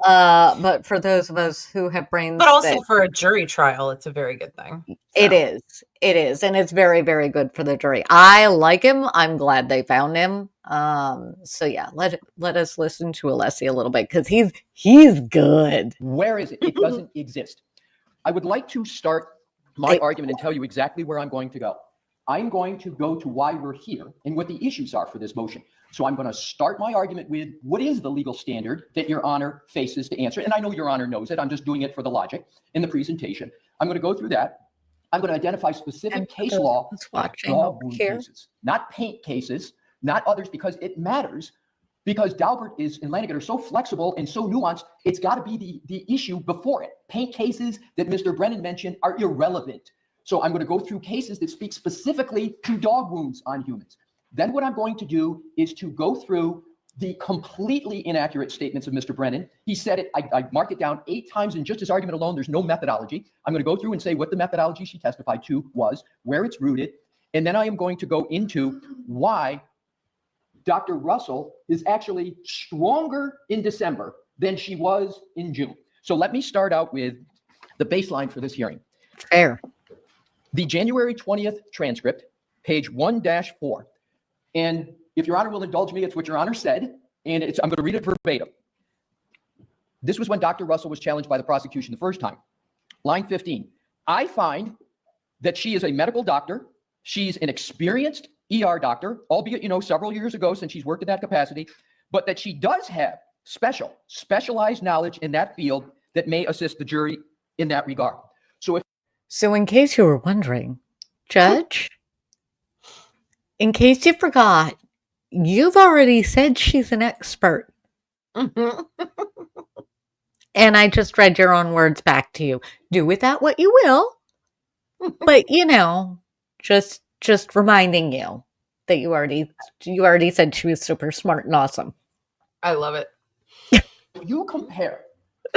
But for those of us who have brains, But also for a jury trial, it's a very good thing. It is, and it's very, very good for the jury. I like him. I'm glad they found him. So yeah, let us listen to Alessi a little bit because he's good. Where is it? It doesn't exist. I would like to start my argument and tell you exactly where I'm going to go. I'm going to go to why we're here and what the issues are for this motion. So I'm going to start my argument with what is the legal standard that Your Honor faces to answer. And I know Your Honor knows it. I'm just doing it for the logic in the presentation. I'm going to go through that. I'm going to identify specific case law, dog wound cases, not paint cases, not others, because it matters. Because Daubert and Lanigan are so flexible and so nuanced, it's got to be the issue before it. Paint cases that Mr. Brennan mentioned are irrelevant. So I'm going to go through cases that speak specifically to dog wounds on humans. Then what I'm going to do is to go through the completely inaccurate statements of Mr. Brennan. He said it, I marked it down 8 times in just his argument alone. There's no methodology. I'm going to go through and say what the methodology she testified to was, where it's rooted. And then I am going to go into why Dr. Russell is actually stronger in December than she was in June. So let me start out with the baseline for this hearing. Fair. The January 20th transcript, page 1-4. And if Your Honor will indulge me, it's what Your Honor said, and I'm going to read it verbatim. This was when Dr. Russell was challenged by the prosecution the first time. Line 15. I find that she is a medical doctor. She's an experienced ER doctor, albeit, several years ago since she's worked in that capacity, but that she does have specialized knowledge in that field that may assist the jury in that regard. So in case you were wondering, Judge, in case you forgot, you've already said she's an expert. Mm-hmm. And I just read your own words back to you. Do with that what you will. But, just reminding you that you already said she was super smart and awesome. I love it. If you compare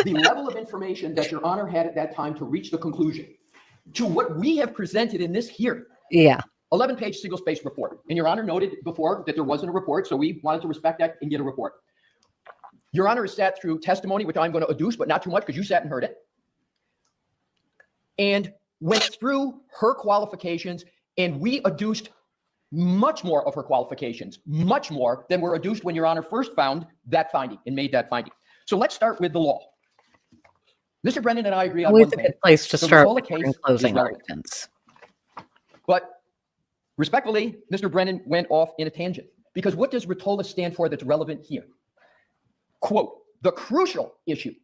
the level of information that Your Honor had at that time to reach the conclusion to what we have presented in this hearing. Yeah. 11-page single-spaced report. And Your Honor noted before that there wasn't a report, so we wanted to respect that and get a report. Your Honor has sat through testimony, which I'm going to adduce, but not too much because you sat and heard it, and went through her qualifications, and we adduced much more of her qualifications, much more than were adduced when Your Honor first found that finding and made that finding. So let's start with the law. Mr. Brennan and I agree on one thing. Always a good place to start with case closing arguments. But respectfully, Mr. Brennan went off in a tangent, because what does Ritola stand for that's relevant here? Quote, the crucial issue,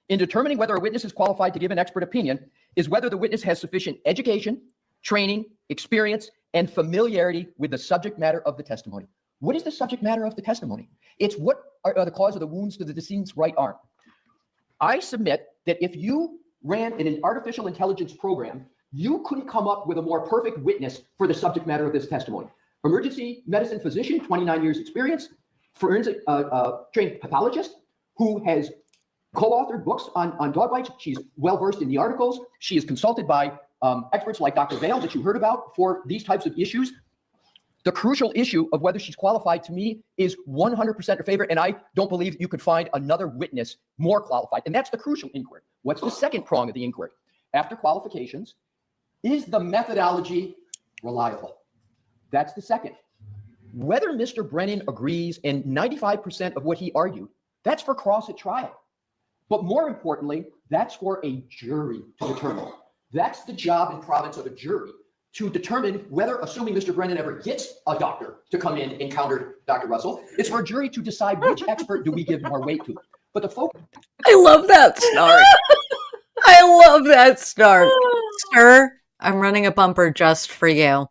in determining whether a witness is qualified to give an expert opinion is whether the witness has sufficient education, training, experience, and familiarity with the subject matter of the testimony. What is the subject matter of the testimony? It's what are the cause of the wounds to the decedent's right arm. I submit that if you ran an artificial intelligence program, you couldn't come up with a more perfect witness for the subject matter of this testimony. Emergency medicine physician, 29 years experience, forensic trained pathologist who has co-authored books on dog bites. She's well-versed in the articles. She is consulted by experts like Dr. Vale that you heard about for these types of issues. The crucial issue of whether she's qualified to me is 100% in favor, and I don't believe you could find another witness more qualified. And that's the crucial inquiry. What's the second prong of the inquiry? After qualifications, is the methodology reliable? That's the second. Whether Mr. Brennan agrees and 95% of what he argued, that's for cross at trial. But more importantly, that's for a jury to determine. That's the job and province of a jury, to determine whether, assuming Mr. Brennan ever gets a doctor to come in and counter Dr. Russell, it's for a jury to decide which expert do we give more weight to. But the focus. I love that start. I love that start. Sir, I'm running a bumper just for you.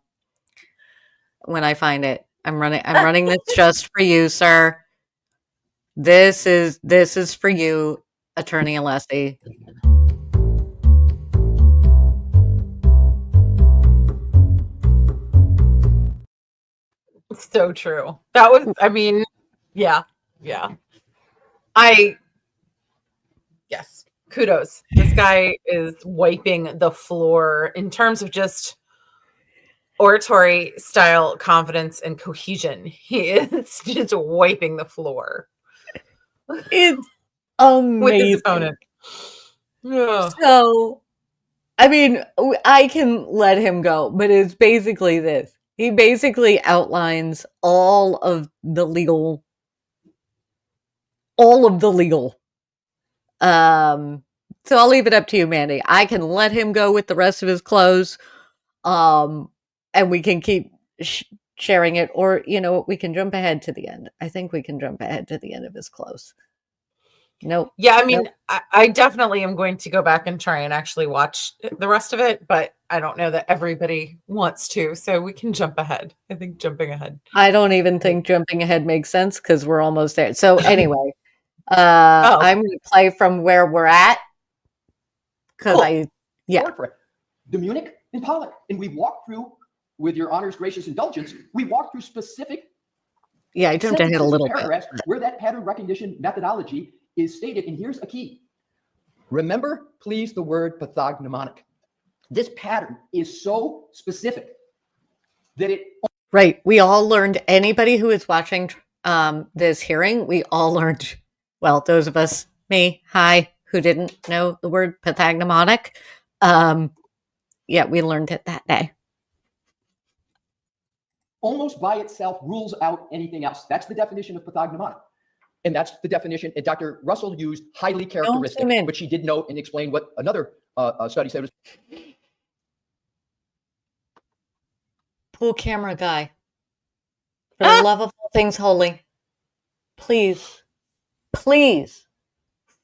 When I find it, I'm running this just for you, sir. This is for you, Attorney Alessi. So true. That was, I mean, yeah. Yes, kudos. This guy is wiping the floor in terms of just oratory style, confidence, and cohesion. He is just wiping the floor. It's amazing. With his opponent. Ugh. So, I mean, I can let him go, but it's basically this. He basically outlines all of the legal. So I'll leave it up to you, Mandy. I can let him go with the rest of his clothes, and we can keep sharing it, or we can jump ahead to the end. I think we can jump ahead to the end of his clothes. Nope. Yeah, I mean, I definitely am going to go back and try and actually watch the rest of it, but I don't know that everybody wants to, so we can jump ahead. I think jumping ahead. I don't even think jumping ahead makes sense because we're almost there. So anyway, I'm going to play from where we're at because cool. The Munich and Pollock, and we walked through, with your honor's gracious indulgence, we walked through specific. Yeah, I jumped ahead a little bit. Where that pattern recognition methodology is stated, and here's a key. Remember, please, the word pathognomonic. This pattern is so specific that it... Right. We all learned, anybody who is watching this hearing, we all learned, well, those of us, me, who didn't know the word pathognomonic. We learned it that day. Almost by itself rules out anything else. That's the definition of pathognomonic. And that's the definition. And Dr. Russell used highly characteristic, which he did note and explain what another study said was. Pool camera guy. For the love of all things holy, please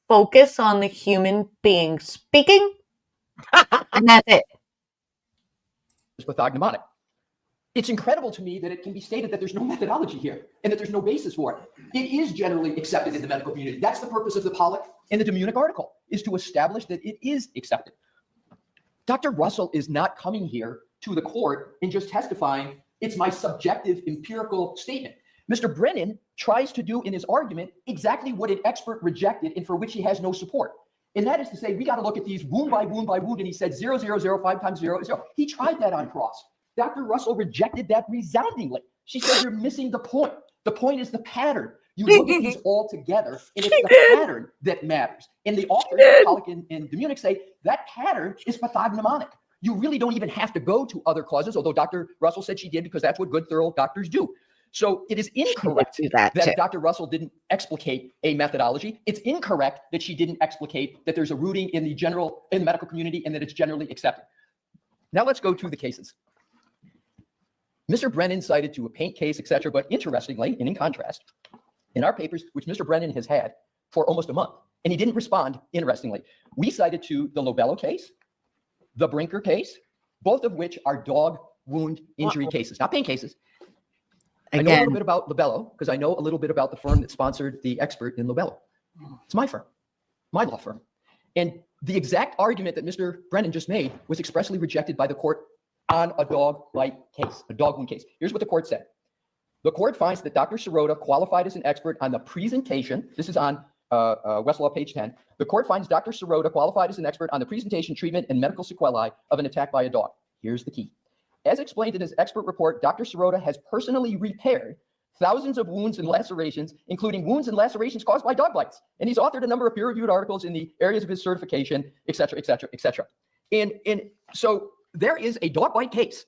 focus on the human being speaking. And that's it. It's pathognomonic. It's incredible to me that it can be stated that there's no methodology here and that there's no basis for it. It is generally accepted in the medical community. That's the purpose of the Pollock and the Munich article, is to establish that it is accepted. Dr. Russell is not coming here to the court and just testifying, it's my subjective empirical statement. Mr. Brennan tries to do in his argument exactly what an expert rejected and for which he has no support. And that is to say, we got to look at these wound by wound by wound, and he said 0, 0, 0, 5 times 0 is 0. He tried that on cross. Dr. Russell rejected that resoundingly. She said, you're missing the point. The point is the pattern. You look at these all together, and it's the pattern that matters. And the authors, Pollock and Munich, say that pattern is pathognomonic. You really don't even have to go to other causes, although Dr. Russell said she did because that's what good, thorough doctors do. So it is incorrect that Dr. Russell didn't explicate a methodology. It's incorrect that she didn't explicate that there's a rooting in the medical community and that it's generally accepted. Now let's go to the cases. Mr. Brennan cited to a paint case, etc. But interestingly, and in contrast, in our papers, which Mr. Brennan has had for almost a month, and he didn't respond, interestingly, we cited to the Lobello case, the Brinker case, both of which are dog wound injury cases, not pain cases. I know a little bit about Lobello because I know a little bit about the firm that sponsored the expert in Lobello. It's my firm, my law firm. And the exact argument that Mr. Brennan just made was expressly rejected by the court on a dog case, a dog wound case. Here's what the court said. The court finds that Dr. Sirota qualified as an expert on the presentation. This is on Westlaw, page 10. The court finds Dr. Sirota qualified as an expert on the presentation, treatment, and medical sequelae of an attack by a dog. Here's the key. As explained in his expert report, Dr. Sirota has personally repaired thousands of wounds and lacerations, including wounds and lacerations caused by dog bites. And he's authored a number of peer-reviewed articles in the areas of his certification, et cetera, et cetera, et cetera. And so there is a dog bite case.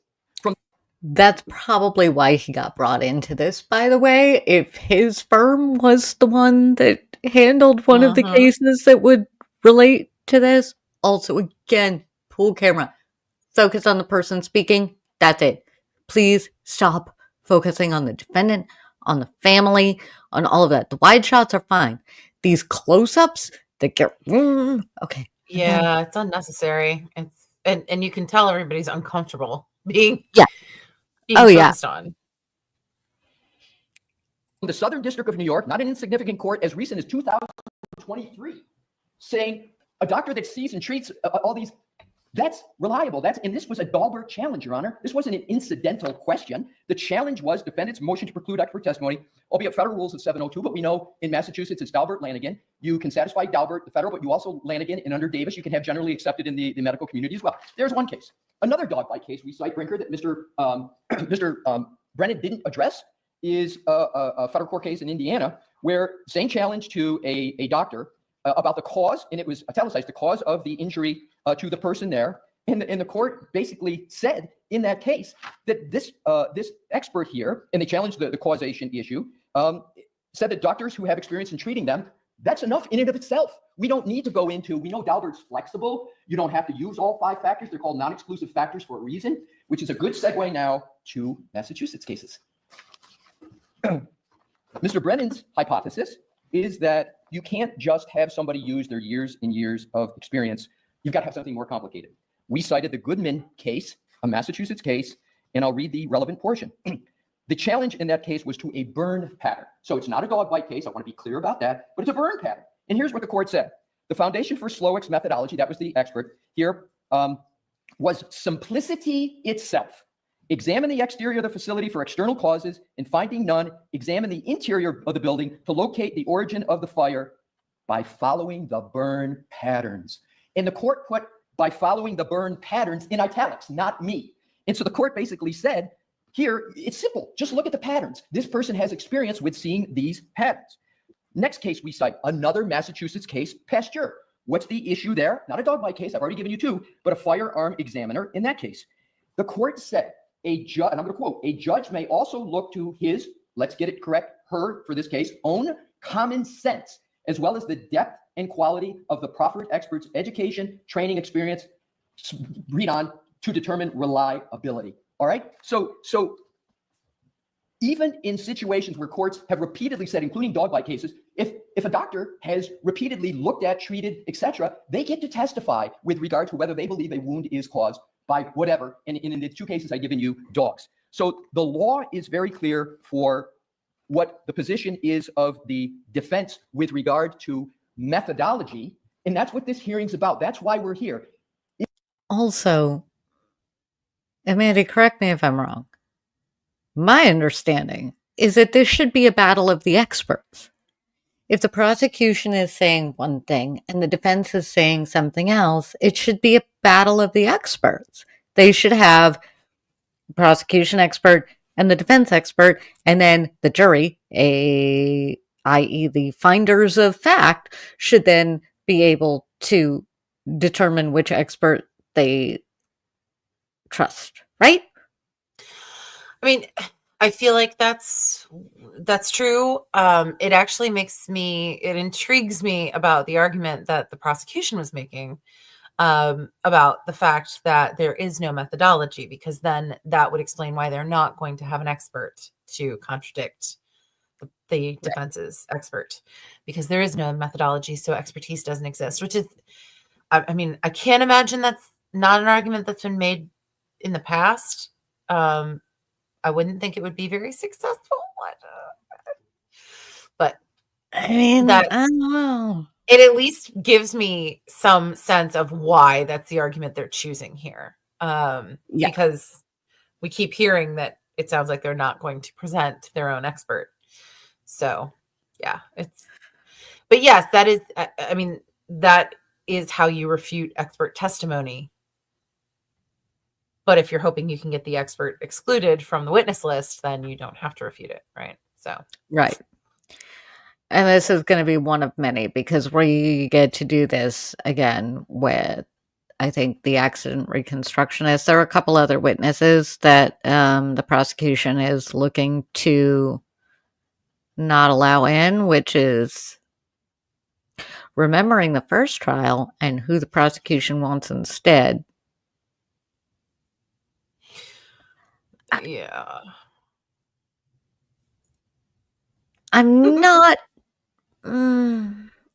That's probably why he got brought into this, by the way. If his firm was the one that handled one of the cases that would relate to this. Also, again, pool camera. Focus on the person speaking. That's it. Please stop focusing on the defendant, on the family, on all of that. The wide shots are fine. These close-ups that get... okay. Yeah, it's unnecessary. It's and you can tell everybody's uncomfortable being focused on. The Southern District of New York, not an insignificant court, as recent as 2023, saying a doctor that sees and treats all these, that's reliable. And this was a Daubert challenge, Your Honor. This wasn't an incidental question. The challenge was defendant's motion to preclude expert testimony, albeit federal rules of 702, but we know in Massachusetts it's Daubert, Lanigan. You can satisfy Daubert, the federal, but you also Lanigan, and under Davis, you can have generally accepted in the medical community as well. There's one case. Another dog bite case we cite, Brinker, that Mr. Brennan didn't address is a federal court case in Indiana where same challenge to a doctor about the cause, and it was italicized, the cause of the injury to the person there. And the court basically said in that case that this expert here, and they challenged the causation issue, said that doctors who have experience in treating them, that's enough in and of itself. We don't need to go into, we know Daubert's flexible. You don't have to use all 5 factors. They're called non-exclusive factors for a reason, which is a good segue now to Massachusetts cases. Mr. Brennan's hypothesis is that you can't just have somebody use their years and years of experience. You've got to have something more complicated. We cited the Goodman case, a Massachusetts case, and I'll read the relevant portion. The challenge in that case was to a burn pattern. So it's not a dog bite case. I want to be clear about that, but it's a burn pattern. And here's what the court said. The foundation for Slowick's methodology, that was the expert here, was simplicity itself. Examine the exterior of the facility for external causes, and finding none, examine the interior of the building to locate the origin of the fire by following the burn patterns. And the court put by following the burn patterns in italics, not me. And so the court basically said, here, it's simple. Just look at the patterns. This person has experience with seeing these patterns. Next case we cite, another Massachusetts case, Pasteur. What's the issue there? Not a dog bite case, I've already given you 2, but a firearm examiner in that case. The court said, and I'm going to quote, a judge may also look to his, let's get it correct, her, for this case, own common sense, as well as the depth and quality of the proffered expert's education, training, experience, read on, to determine reliability. All right? So even in situations where courts have repeatedly said, including dog bite cases, if a doctor has repeatedly looked at, treated, etc., they get to testify with regard to whether they believe a wound is caused by whatever. And in the 2 cases I've given you, dogs. So the law is very clear for what the position is of the defense with regard to methodology. And that's what this hearing's about. That's why we're here. Also, and Mandy, correct me if I'm wrong. My understanding is that this should be a battle of the experts. If the prosecution is saying one thing and the defense is saying something else, it should be a battle of the experts. They should have the prosecution expert and the defense expert, and then the jury, i.e. the finders of fact, should then be able to determine which expert they trust, right? I mean, I feel like that's true. It actually it intrigues me about the argument that the prosecution was making about the fact that there is no methodology, because then that would explain why they're not going to have an expert to contradict the defense's expert, because there is no methodology, so expertise doesn't exist, which is, I mean, I can't imagine that's not an argument that's been made in the past. I wouldn't think it would be very successful. But I mean, I don't know. It at least gives me some sense of why that's the argument they're choosing here. Because we keep hearing that it sounds like they're not going to present their own expert. So, yeah, But yes, that is, I mean, that is how you refute expert testimony. But if you're hoping you can get the expert excluded from the witness list, then you don't have to refute it, right? So, Right. And this is going to be one of many because we get to do this again with, I think, the accident reconstructionist. There are a couple other witnesses that the prosecution is looking to not allow in, which is remembering the first trial and who the prosecution wants instead. yeah. I'm not.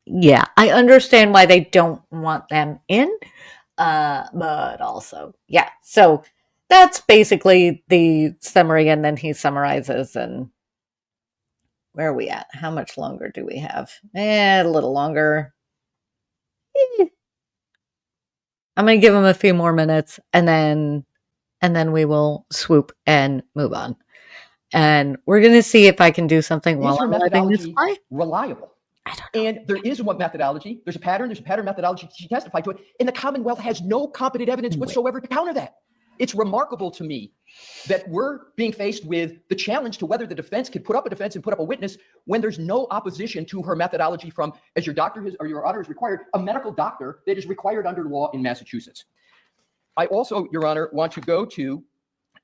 Yeah, I understand why they don't want them in, but also, yeah. So that's basically the summary, and then he summarizes. And where are we at? How much longer do we have? A little longer. I'm going to give him a few more minutes, and then we will swoop and move on. And we're going to see if I can do something while Is her I'm letting this methodology play. reliable? I don't know. And there is one methodology. There's a pattern methodology. She testified to it. And the Commonwealth has no competent evidence whatsoever to counter that. It's remarkable to me that we're being faced with the challenge to whether the defense can put up a defense and put up a witness when there's no opposition to her methodology from, as your doctor has, or your honor has required, a medical doctor that is required under law in Massachusetts. I also, Your Honor, want to go to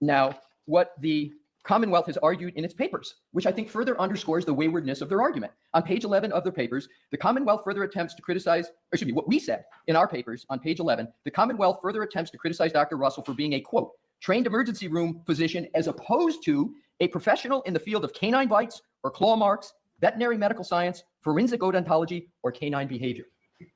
now what the Commonwealth has argued in its papers, which I think further underscores the waywardness of their argument. On page 11 of their papers, the Commonwealth further attempts to criticize, or excuse me, what we said in our papers on page 11, the Commonwealth further attempts to criticize Dr. Russell for being a, quote, trained emergency room physician as opposed to a professional in the field of canine bites or claw marks, veterinary medical science, forensic odontology, or canine behavior.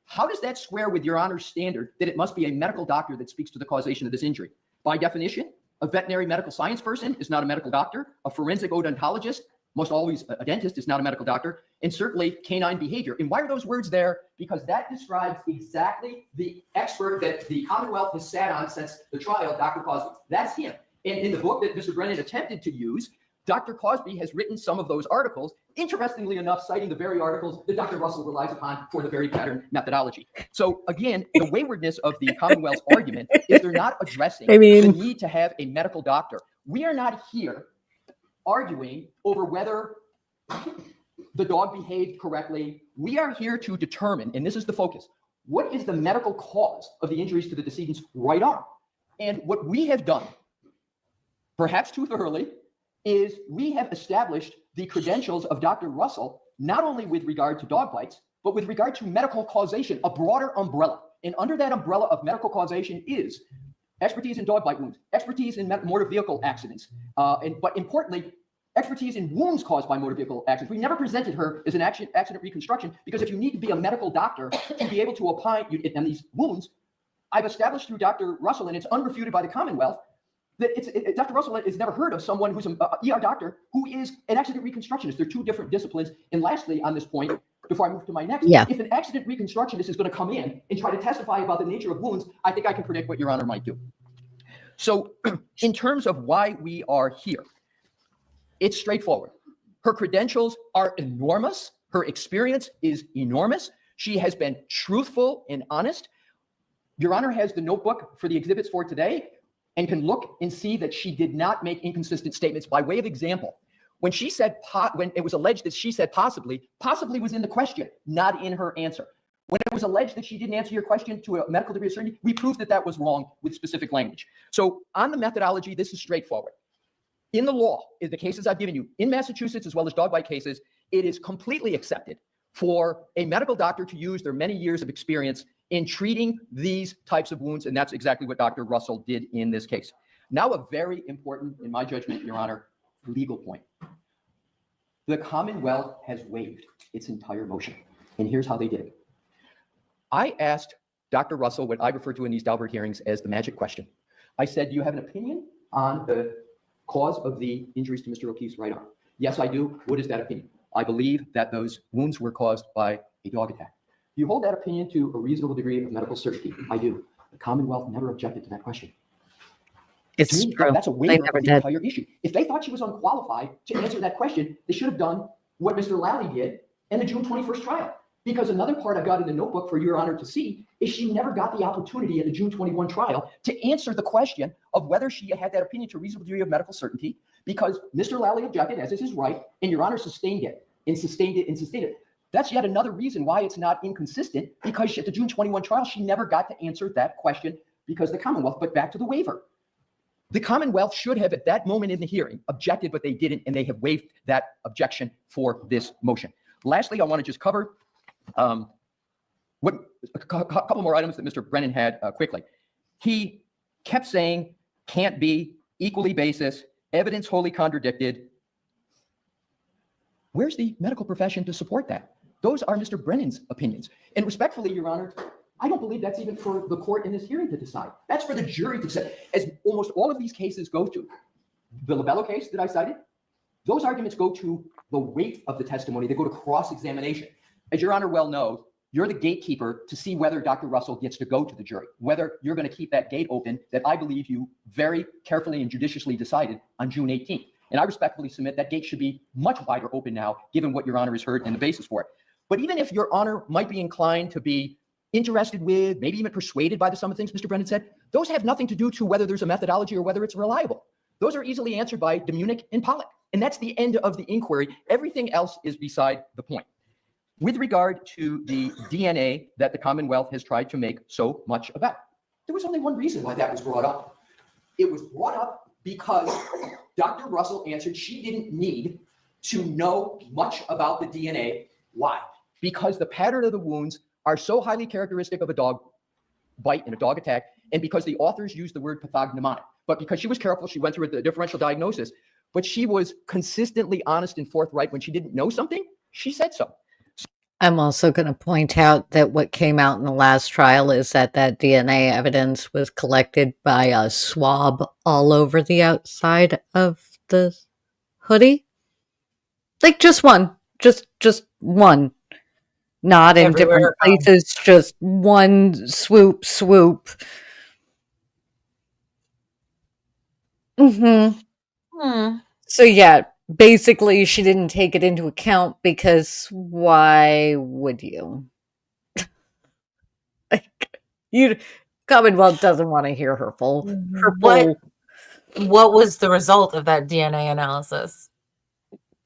How does that square with Your Honor's standard that it must be a medical doctor that speaks to the causation of this injury? By definition, a veterinary medical science person is not a medical doctor. A forensic odontologist, most always a dentist, is not a medical doctor. And certainly canine behavior. And why are those words there? Because that describes exactly the expert that the Commonwealth has sat on since the trial, Dr. Cosby. That's him. And in the book that Mr. Brennan attempted to use, Dr. Cosby has written some of those articles, interestingly enough, citing the very articles that Dr. Russell relies upon for the very pattern methodology. So again, the waywardness of the Commonwealth's argument is they're not addressing the need to have a medical doctor. We are not here arguing over whether the dog behaved correctly. We are here to determine, and this is the focus, what is the medical cause of the injuries to the decedent's right arm? And what we have done, perhaps too thoroughly, is we have established the credentials of Dr. Russell, not only with regard to dog bites, but with regard to medical causation, a broader umbrella. And under that umbrella of medical causation is expertise in dog bite wounds, expertise in motor vehicle accidents, but importantly, expertise in wounds caused by motor vehicle accidents. We never presented her as an accident reconstruction because if you need to be a medical doctor to be able to opine on these wounds, I've established through Dr. Russell, and it's unrefuted by the Commonwealth, that Dr. Russell has never heard of someone who's an ER doctor who is an accident reconstructionist. They're two different disciplines. And lastly, on this point, before I move to my next, if an accident reconstructionist is going to come in and try to testify about the nature of wounds, I think I can predict what Your Honor might do. So in terms of why we are here, it's straightforward. Her credentials are enormous. Her experience is enormous. She has been truthful and honest. Your Honor has the notebook for the exhibits for today and can look and see that she did not make inconsistent statements. By way of example, when she said, when it was alleged that she said possibly was in the question, not in her answer. When it was alleged that she didn't answer your question to a medical degree of certainty, we proved that that was wrong with specific language. So on the methodology, this is straightforward. In the law, in the cases I've given you, in Massachusetts as well as dog bite cases, it is completely accepted for a medical doctor to use their many years of experience in treating these types of wounds, and that's exactly what Dr. Russell did in this case. Now, a very important, in my judgment, Your Honor, legal point. The Commonwealth has waived its entire motion, and here's how they did it. I asked Dr. Russell what I refer to in these Daubert hearings as the magic question. I said, do you have an opinion on the cause of the injuries to Mr. O'Keefe's right arm? Yes, I do. What is that opinion? I believe that those wounds were caused by a dog attack. Do you hold that opinion to a reasonable degree of medical certainty? I do. The Commonwealth never objected to that question. It's true. That's a waiver of the entire issue. If they thought she was unqualified to answer that question, they should have done what Mr. Lally did in the June 21st trial. Because another part I've got in the notebook for Your Honor to see is she never got the opportunity at the June 21 trial to answer the question of whether she had that opinion to a reasonable degree of medical certainty, because Mr. Lally objected, as is his right, and Your Honor sustained it and sustained it and sustained it. That's yet another reason why it's not inconsistent, because at the June 21 trial, she never got to answer that question because the Commonwealth, but back to the waiver. The Commonwealth should have, at that moment in the hearing, objected, but they didn't, and they have waived that objection for this motion. Lastly, I want to just cover a couple more items that Mr. Brennan had quickly. He kept saying, can't be, equally basis, evidence wholly contradicted. Where's the medical profession to support that? Those are Mr. Brennan's opinions. And respectfully, Your Honor, I don't believe that's even for the court in this hearing to decide. That's for the jury to decide. As almost all of these cases go to, the Labello case that I cited, those arguments go to the weight of the testimony. They go to cross-examination. As Your Honor well knows, you're the gatekeeper to see whether Dr. Russell gets to go to the jury, whether you're going to keep that gate open that I believe you very carefully and judiciously decided on June 18th. And I respectfully submit that gate should be much wider open now, given what Your Honor has heard and the basis for it. But even if Your Honor might be inclined to be interested with, maybe even persuaded by some of the things Mr. Brennan said, those have nothing to do to whether there's a methodology or whether it's reliable. Those are easily answered by Demunic and Pollack. And that's the end of the inquiry. Everything else is beside the point. With regard to the DNA that the Commonwealth has tried to make so much about, there was only one reason why that was brought up. It was brought up because Dr. Russell answered she didn't need to know much about the DNA. Why? Because the pattern of the wounds are so highly characteristic of a dog bite and a dog attack, and because the authors used the word pathognomonic. But because she was careful, she went through a differential diagnosis, but she was consistently honest and forthright. When she didn't know something, she said so. I'm also going to point out that what came out in the last trial is that DNA evidence was collected by a swab all over the outside of the hoodie. Like just one, just one, not in different places, just one swoop. So yeah, basically she didn't take it into account because why would you? Commonwealth doesn't want to hear her full. What was the result of that DNA analysis?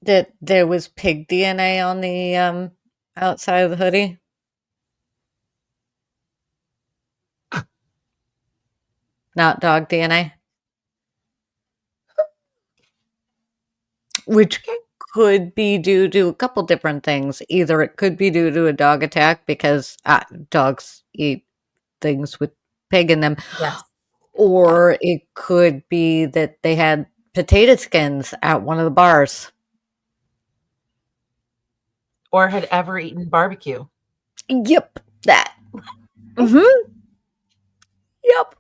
That there was pig DNA on the outside of the hoodie. Not dog DNA. Which could be due to a couple different things. Either it could be due to a dog attack because dogs eat things with pig in them. Yes. Or it could be that they had potato skins at one of the bars. Or had ever eaten barbecue. Yep, that. Mm-hmm. Yep.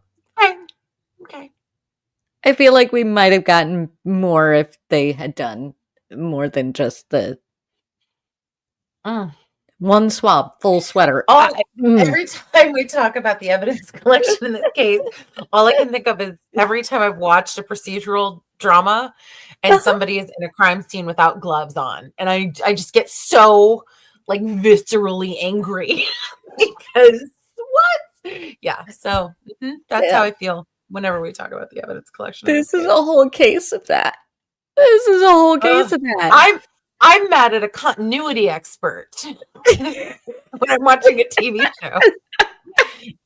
Okay. I feel like we might have gotten more if they had done more than just the one swab, full sweater. Every time we talk about the evidence collection in this case, all I can think of is every time I've watched a procedural drama and somebody is in a crime scene without gloves on. And I just get so like viscerally angry because what? Yeah. So that's how I feel whenever we talk about the evidence collection. This is a whole case of that. This is a whole case of that. I'm mad at a continuity expert when I'm watching a TV show,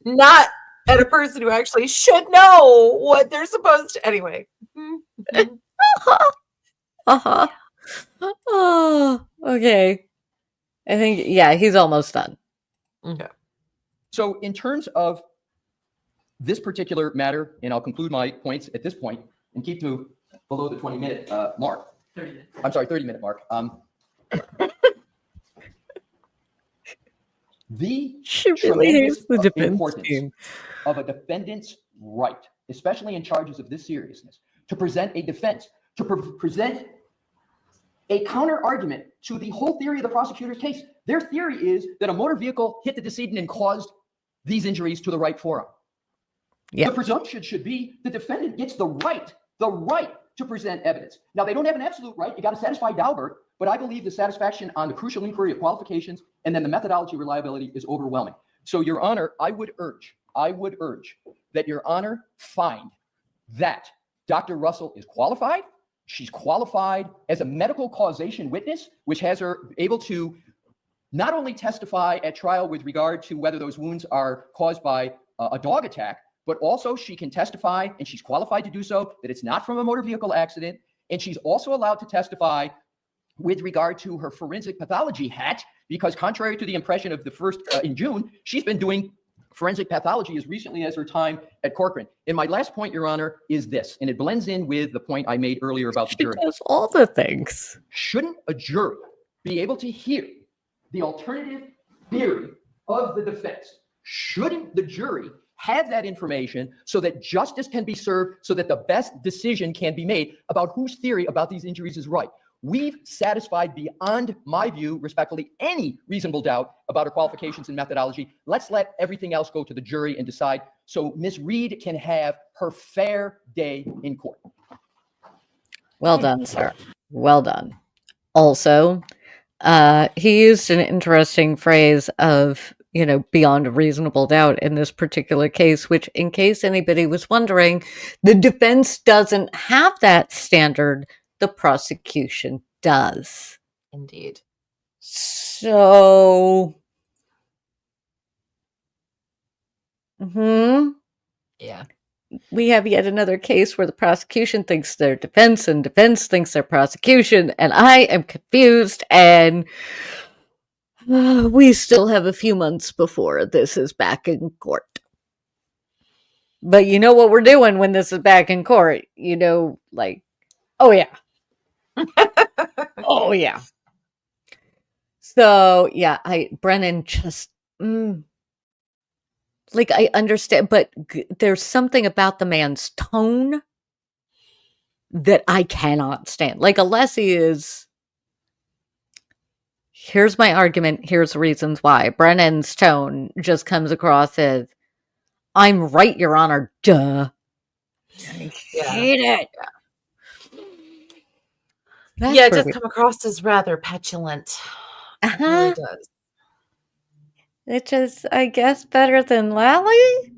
not at a person who actually should know what they're supposed to. Anyway. Oh, okay. I think, he's almost done. Okay. So in terms of this particular matter, and I'll conclude my points at this point and keep to below the 20-minute mark. 30 minutes. I'm sorry, 30-minute mark. She really hates the defense team. Of a defendant's right, especially in charges of this seriousness, to present a defense, to present a counter argument to the whole theory of the prosecutor's case. Their theory is that a motor vehicle hit the decedent and caused these injuries to the right forearm. The presumption should be the defendant gets the right to present evidence. Now, they don't have an absolute right. You got to satisfy Daubert, but I believe the satisfaction on the crucial inquiry of qualifications and then the methodology reliability is overwhelming. So, Your Honor, I would urge that Your Honor find that Dr. Russell is qualified. She's qualified as a medical causation witness, which has her able to not only testify at trial with regard to whether those wounds are caused by a dog attack, but also she can testify, and she's qualified to do so, that it's not from a motor vehicle accident. And she's also allowed to testify with regard to her forensic pathology hat, because contrary to the impression of the first in June, she's been doing forensic pathology as recently as her time at Corcoran. And my last point, Your Honor, is this, and it blends in with the point I made earlier about the jury. She does all the things. Shouldn't a jury be able to hear the alternative theory of the defense? Shouldn't the jury have that information so that justice can be served, so that the best decision can be made about whose theory about these injuries is right? We've satisfied, beyond my view, respectfully, any reasonable doubt about her qualifications and methodology. Let's let everything else go to the jury and decide, so Ms. Reed can have her fair day in court. Well done, sir. Well done. Also, he used an interesting phrase of, beyond a reasonable doubt in this particular case, which, in case anybody was wondering, the defense doesn't have that standard. The prosecution does. Indeed. So, Yeah. we have yet another case where the prosecution thinks they're defense and defense thinks they're prosecution, and I am confused, and we still have a few months before this is back in court. But you know what we're doing when this is back in court? Oh yeah. Oh yeah. So yeah, Brennan just I understand, but there's something about the man's tone that I cannot stand. Alessi is, here's my argument, here's the reasons why. Brennan's tone just comes across as, I'm right, Your Honor, duh. I hate it. It does come across as rather petulant. It really does. Which is, I guess, better than Lally?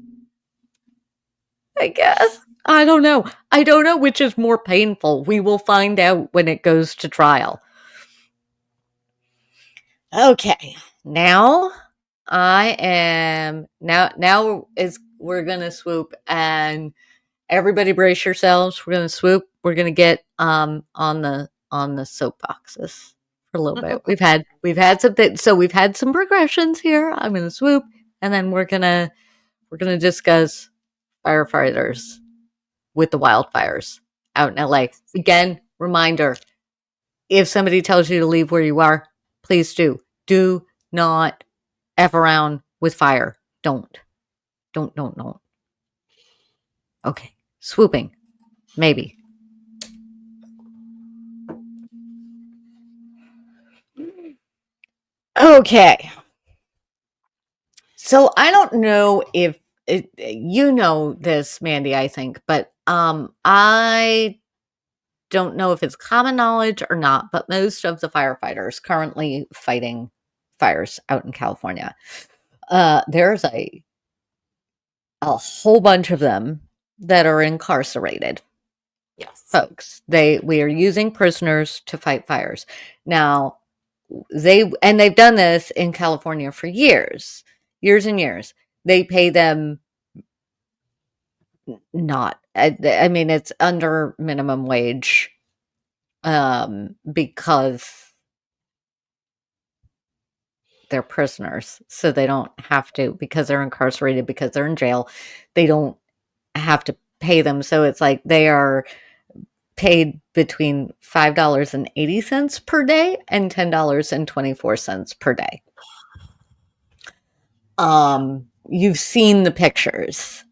I guess. I don't know. I don't know which is more painful. We will find out when it goes to trial. Okay. Now we're going to swoop, and everybody brace yourselves. We're going to swoop. We're going to get on the soapboxes for a little bit. We've had some progressions here. I'm going to swoop, and then we're going to discuss firefighters with the wildfires out in LA. Again, reminder, if somebody tells you to leave where you are, please do not F around with fire. Don't. Okay. Swooping. Maybe. Okay. So I don't know if you know this, Mandy, I think, but I don't know if it's common knowledge or not, but most of the firefighters currently fighting fires out in California, there's a whole bunch of them that are incarcerated. Yes. Folks, we are using prisoners to fight fires. Now, they've done this in California for years and years. They pay them it's under minimum wage, because they're prisoners, so they don't have to, because they're incarcerated, because they're in jail, they don't have to pay them. So it's like they are paid between $5.80 per day and $10.24 per day. You've seen the pictures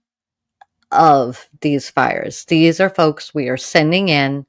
of these fires. These are folks we are sending in.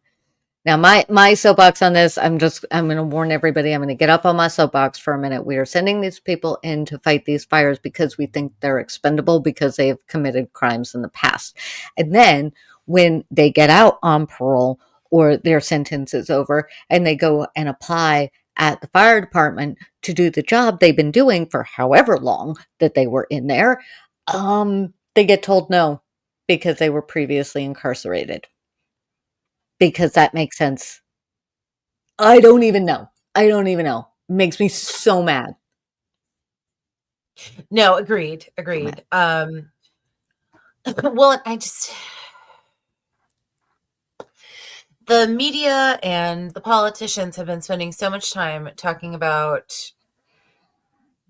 Now, my soapbox on this, I'm going to warn everybody, I'm going to get up on my soapbox for a minute. We are sending these people in to fight these fires because we think they're expendable, because they have committed crimes in the past. And then when they get out on parole, or their sentence is over, and they go and apply at the fire department to do the job they've been doing for however long that they were in there, they get told no because they were previously incarcerated. Because that makes sense. I don't even know. It makes me so mad. No, agreed. Well, the media and the politicians have been spending so much time talking about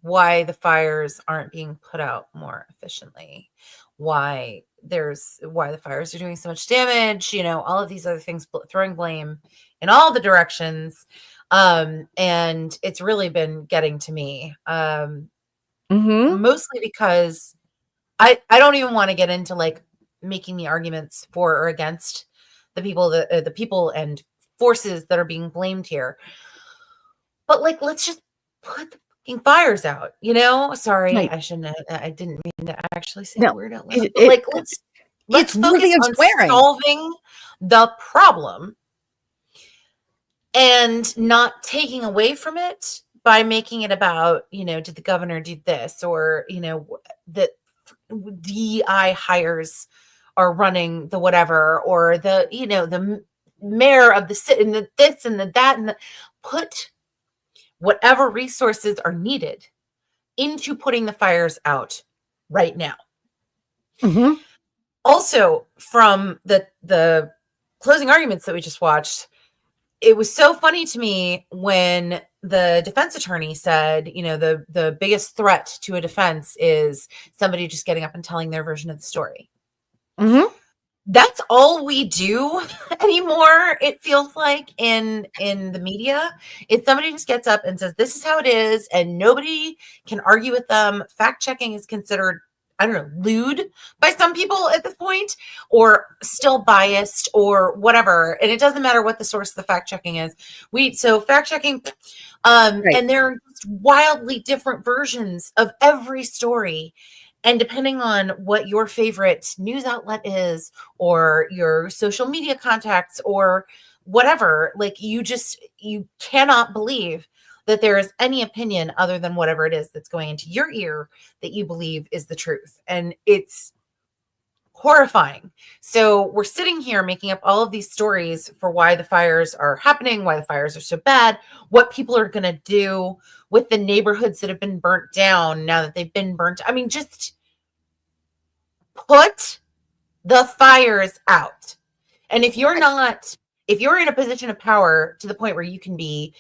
why the fires aren't being put out more efficiently, why the fires are doing so much damage, all of these other things, throwing blame in all the directions. And it's really been getting to me. Mostly because I don't even want to get into like making the arguments for or against the people and forces that are being blamed here. But like, let's just put the fucking fires out, Sorry, Right. I didn't mean to actually say No, the word out loud. But like, let's it's focus worthy of on swearing. solving the problem and not taking away from it by making it about, did the governor do this, or, that DEI hires are running the whatever, or the mayor of the city, and the this and the that, and put whatever resources are needed into putting the fires out right now. Also, from the closing arguments that we just watched, it was so funny to me when the defense attorney said, the biggest threat to a defense is somebody just getting up and telling their version of the story. That's all we do anymore, it feels like, in the media. If somebody just gets up and says, this is how it is, and nobody can argue with them, fact checking is considered, I don't know, lewd by some people at this point, or still biased, or whatever. And it doesn't matter what the source of the fact checking is. So fact checking, right. And there are just wildly different versions of every story. And depending on what your favorite news outlet is, or your social media contacts, or whatever, like, you cannot believe that there is any opinion other than whatever it is that's going into your ear that you believe is the truth. And it's horrifying. So we're sitting here making up all of these stories for why the fires are happening, why the fires are so bad, what people are going to do with the neighborhoods that have been burnt down now that they've been burnt. I mean, just put the fires out. And if you're in a position of power to the point where you can be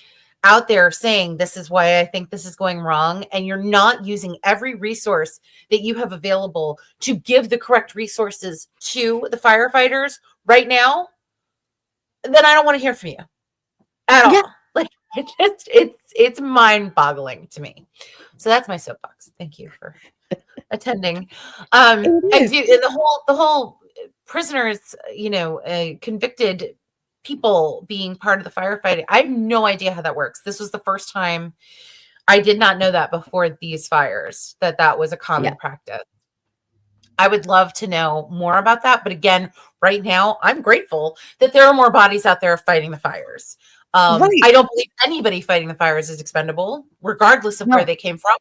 out there saying, this is why I think this is going wrong, and you're not using every resource that you have available to give the correct resources to the firefighters right now, then I don't want to hear from you at all. Like, it's mind-boggling to me. So that's my soapbox. Thank you for attending. I do, and the whole prisoners, convicted people being part of the firefighting. I have no idea how that works. This was the first time. I did not know that before these fires, that was a common practice. I would love to know more about that. But again, right now, I'm grateful that there are more bodies out there fighting the fires. Right. I don't believe anybody fighting the fires is expendable, regardless of where they came from.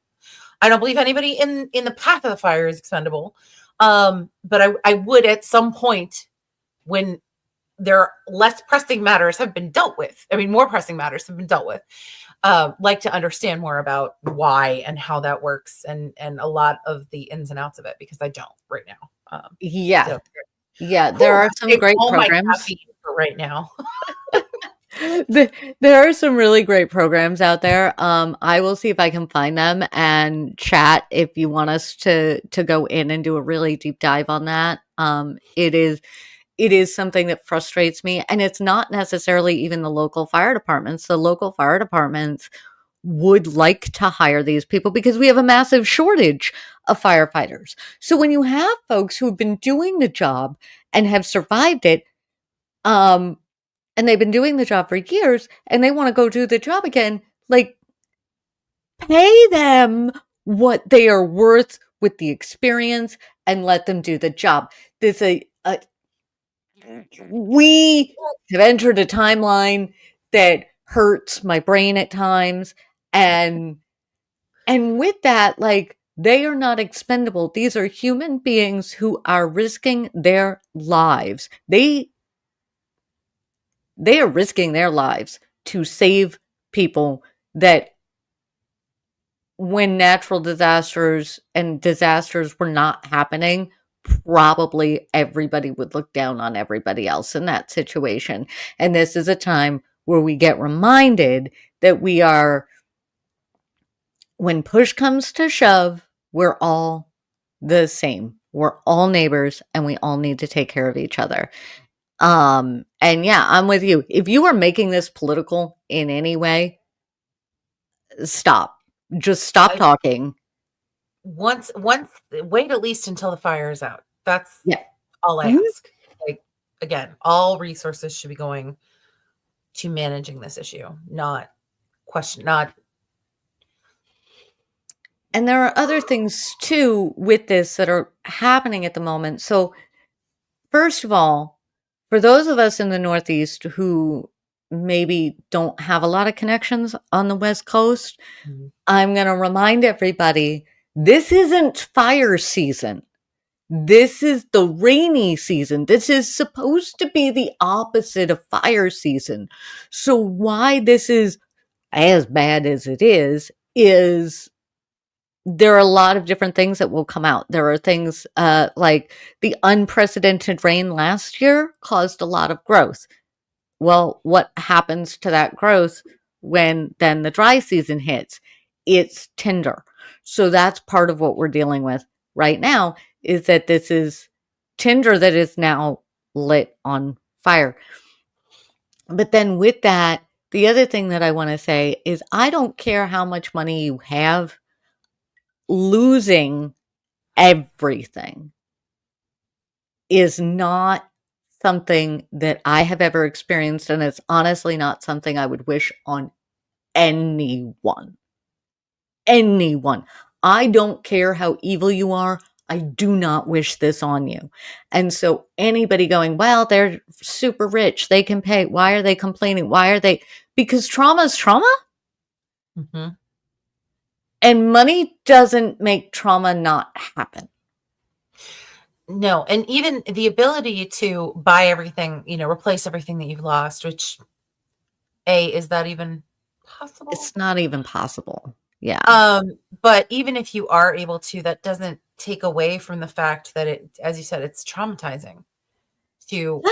I don't believe anybody in the path of the fire is expendable. But I would, at some point, when their less pressing matters have been dealt with, more pressing matters have been dealt with, like to understand more about why and how that works, and a lot of the ins and outs of it, because I don't right now. There are some great programs for right now. There are some really great programs out there. I will see if I can find them and chat if you want us to go in and do a really deep dive on that. It is something that frustrates me, and it's not necessarily even the local fire departments. The local fire departments would like to hire these people because we have a massive shortage of firefighters. So when you have folks who have been doing the job and have survived it, and they've been doing the job for years, and they want to go do the job again, like, pay them what they are worth with the experience and let them do the job. There's we have entered a timeline that hurts my brain at times. And with that, like, they are not expendable. These are human beings who are risking their lives. They are risking their lives to save people that, when natural disasters and disasters were not happening, probably everybody would look down on everybody else in that situation. And this is a time where we get reminded that we are, when push comes to shove, we're all the same. We're all neighbors and we all need to take care of each other. And yeah, I'm with you. If you are making this political in any way, stop. Just stop talking. Once wait at least until the fire is out. That's Yeah. all I Mhm. ask. Like, again, all resources should be going to managing this issue, not. And there are other things too with this that are happening at the moment. So, first of all, for those of us in the Northeast who maybe don't have a lot of connections on the West Coast, I'm going to remind everybody, this isn't fire season. This is the rainy season. This is supposed to be the opposite of fire season. So why this is as bad as it is there are a lot of different things that will come out. There are things like the unprecedented rain last year caused a lot of growth. Well, what happens to that growth when then the dry season hits? It's tinder. So that's part of what we're dealing with right now, is that this is tinder that is now lit on fire. But then with that, the other thing that I want to say is, I don't care how much money you have, losing everything is not something that I have ever experienced, and it's honestly not something I would wish on anyone. Anyone. I don't care how evil you are. I do not wish this on you. And so anybody going, well, they're super rich, they can pay. Why are they complaining? Why are they? Because trauma is trauma. Mm-hmm. And money doesn't make trauma not happen. No, and even the ability to buy everything, replace everything that you've lost, which, is that even possible? It's not even possible. Yeah. But even if you are able to, that doesn't take away from the fact that it, as you said, it's traumatizing to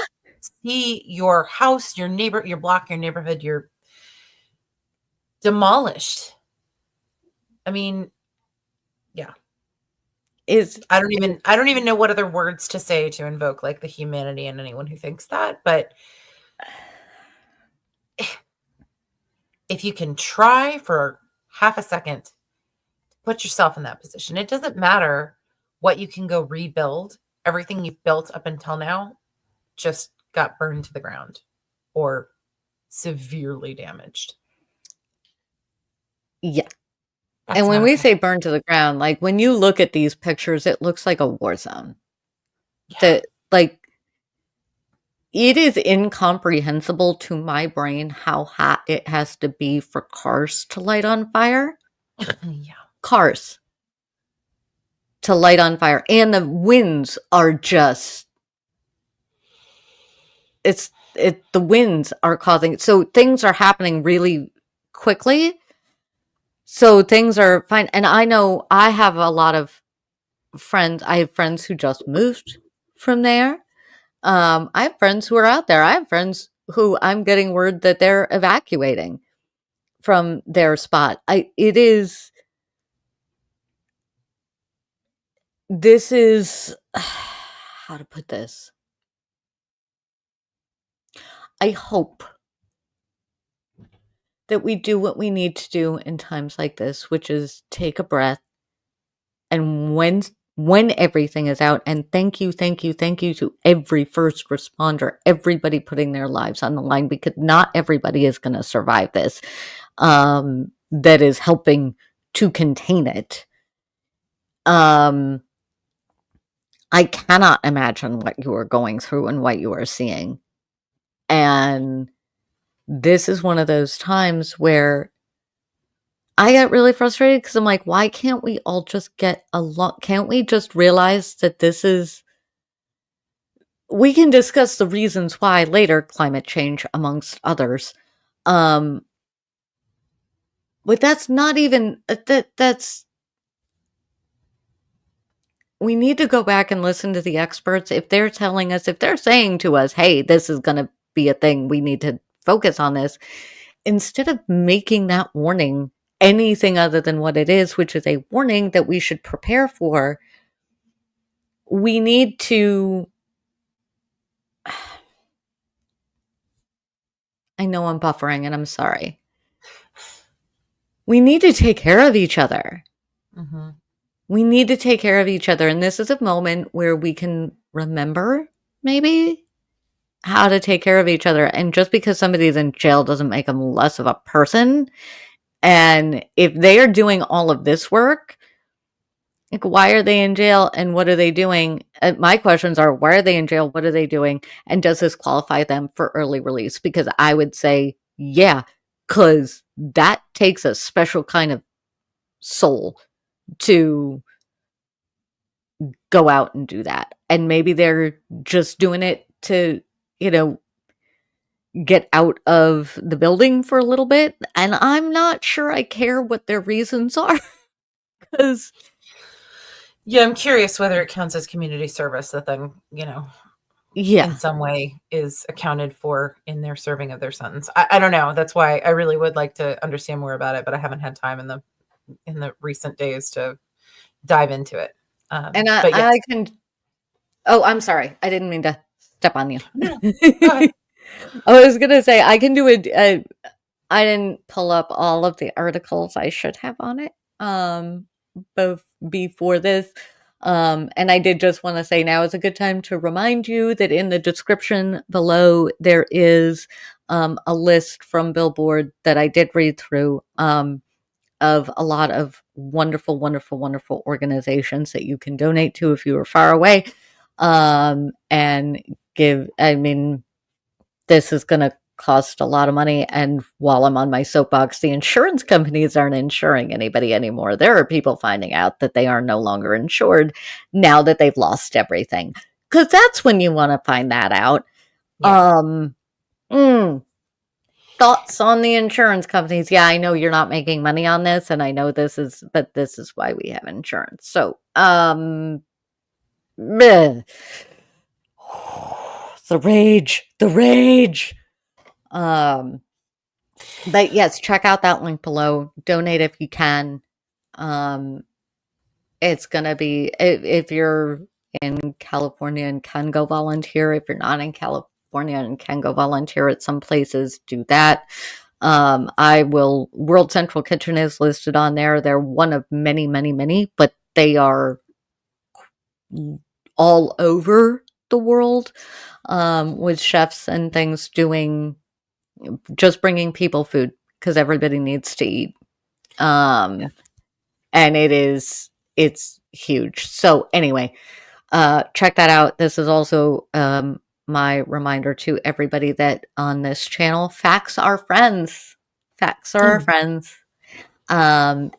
see your house, your neighbor, your block, your neighborhood, you're demolished. I mean, yeah. I don't even know what other words to say to invoke like the humanity in anyone who thinks that, but if you can try for half a second, put yourself in that position. It doesn't matter what you can go rebuild. Everything you've built up until now just got burned to the ground or severely damaged. Yeah. And when we say burn to the ground, like, when you look at these pictures, it looks like a war zone. Yeah. That, like, it is incomprehensible to my brain how hot it has to be for cars to light on fire. Yeah. Cars to light on fire. And the winds are just, the winds are causing, so things are happening really quickly. So things are fine. And I know I have a lot of friends. I have friends who just moved from there. I have friends who are out there. I have friends who I'm getting word that they're evacuating from their spot. This is how to put this. I hope that we do what we need to do in times like this, which is take a breath. And when everything is out, and thank you to every first responder, everybody putting their lives on the line, because not everybody is going to survive this, that is helping to contain it. I cannot imagine what you are going through and what you are seeing. And this is one of those times where I get really frustrated because I'm like, why can't we all just get along? Can't we just realize that we can discuss the reasons why later, climate change amongst others. But that's not even, that's, we need to go back and listen to the experts. If they're telling us, if they're saying to us, hey, this is going to be a thing, we need to focus on this, instead of making that warning anything other than what it is, which is a warning that we should prepare for, we need to. I know I'm buffering and I'm sorry. We need to take care of each other. Mm-hmm. We need to take care of each other. And this is a moment where we can remember maybe how to take care of each other. And just because somebody's in jail doesn't make them less of a person. And if they are doing all of this work, like, why are they in jail and what are they doing? My questions are, why are they in jail? What are they doing? And does this qualify them for early release? Because I would say, yeah, because that takes a special kind of soul to go out and do that. And maybe they're just doing it to, get out of the building for a little bit. And I'm not sure I care what their reasons are. Because yeah, I'm curious whether it counts as community service that then, yeah, in some way is accounted for in their serving of their sentence. I don't know. That's why I really would like to understand more about it, but I haven't had time in the recent days to dive into it. and but yes. I can. Oh, I'm sorry. I didn't mean to step on you. No, go ahead. I was gonna say I can do it. I didn't pull up all of the articles I should have on it. Both before this. And I did just want to say now is a good time to remind you that in the description below there is a list from Billboard that I did read through of a lot of wonderful, wonderful, wonderful organizations that you can donate to if you are far away. And give, I mean, this is going to cost a lot of money. And while I'm on my soapbox, the insurance companies aren't insuring anybody anymore. There are people finding out that they are no longer insured now that they've lost everything. Because that's when you want to find that out. Yeah. Thoughts on the insurance companies? Yeah, I know you're not making money on this, and I know this is why we have insurance. So, the rage. But yes, check out that link below. Donate if you can. It's gonna be if you're in California and can go volunteer. If you're not in California and can go volunteer at some places, do that. World Central Kitchen is listed on there. They're one of many, many, many, but they are all over the world with chefs and things just bringing people food because everybody needs to eat. And it's huge. So anyway, check that out. This is also my reminder to everybody that on this channel, facts are friends. Facts are our friends. And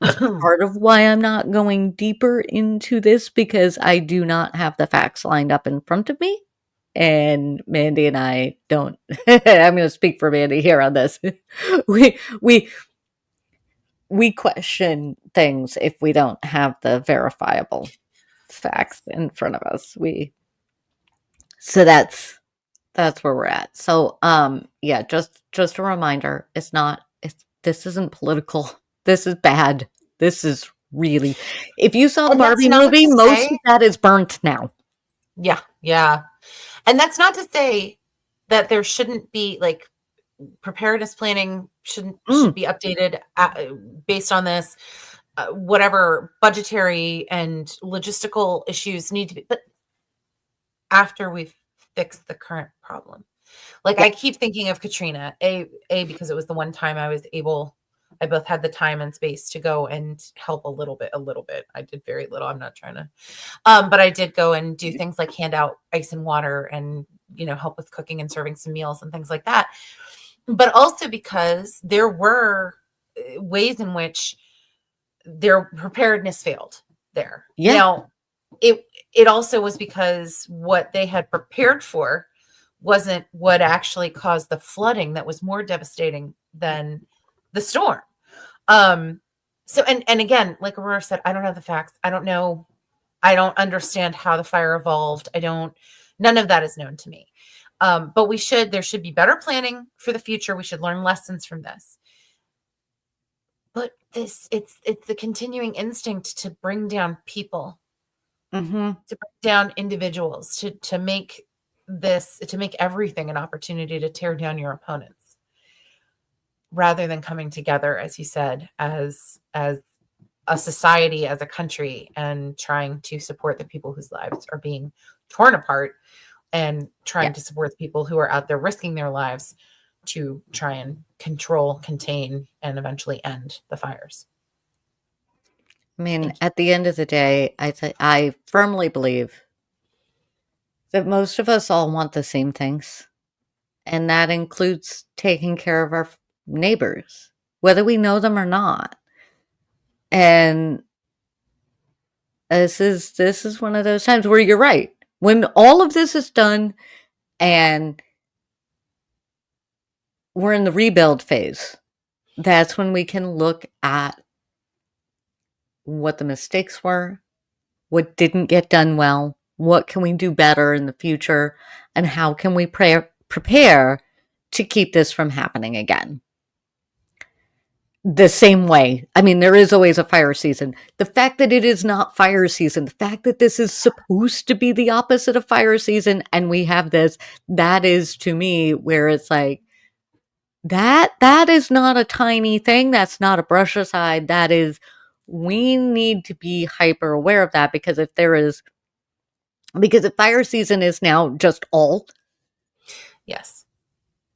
part of why I'm not going deeper into this because I do not have the facts lined up in front of me. And Mandy and I don't. I'm going to speak for Mandy here on this. We question things if we don't have the verifiable facts in front of us. So that's where we're at. So yeah, just a reminder, this isn't political. This is bad. This is really, if you saw the Barbie movie, most of that is burnt now. Yeah. And that's not to say that there shouldn't be like preparedness planning should be updated based on this. Whatever budgetary and logistical issues need to be, but after we've fixed the current problem. Like I keep thinking of Katrina, because it was the one time I was able I both had the time and space to go and help a little bit. I did very little. I'm not trying to, but I did go and do things like hand out ice and water and, help with cooking and serving some meals and things like that. But also because there were ways in which their preparedness failed there. Yeah. Now, it also was because what they had prepared for wasn't what actually caused the flooding that was more devastating than the storm. So, and again, like Aurora said, I don't have the facts. I don't know. I don't understand how the fire evolved. None of that is known to me. But there should be better planning for the future. We should learn lessons from this. But it's the continuing instinct to bring down people, to bring down individuals, to make everything an opportunity to tear down your opponents, rather than coming together, as you said, as a society, as a country, and trying to support the people whose lives are being torn apart, and trying to support the people who are out there risking their lives to try and control, contain, and eventually end the fires. I mean, at the end of the day, I firmly believe that most of us all want the same things, and that includes taking care of our neighbors, whether we know them or not. And this is one of those times where you're right. When all of this is done and we're in the rebuild phase, that's when we can look at what the mistakes were, what didn't get done well, what can we do better in the future, and how can we prepare to keep this from happening again. The same way. I mean, there is always a fire season. The fact that it is not fire season, the fact that this is supposed to be the opposite of fire season, and we have this, that is, to me, where it's like, that is not a tiny thing. That's not a brush aside. That is, we need to be hyper aware of that, because if fire season is now just all, yes,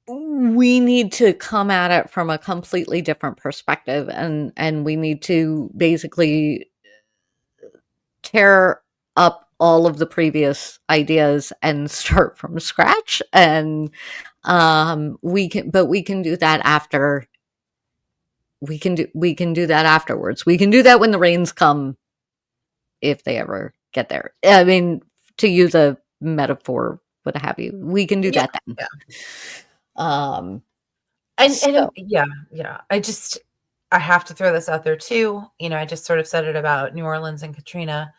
we need to come at it from a completely different perspective, and we need to basically tear up all of the previous ideas and start from scratch. And we can do that after. We can do that afterwards. We can do that when the rains come, if they ever get there. I mean, to use a metaphor, what have you, we can do that then. Yeah. I have to throw this out there too. I just sort of said it about New Orleans and Katrina.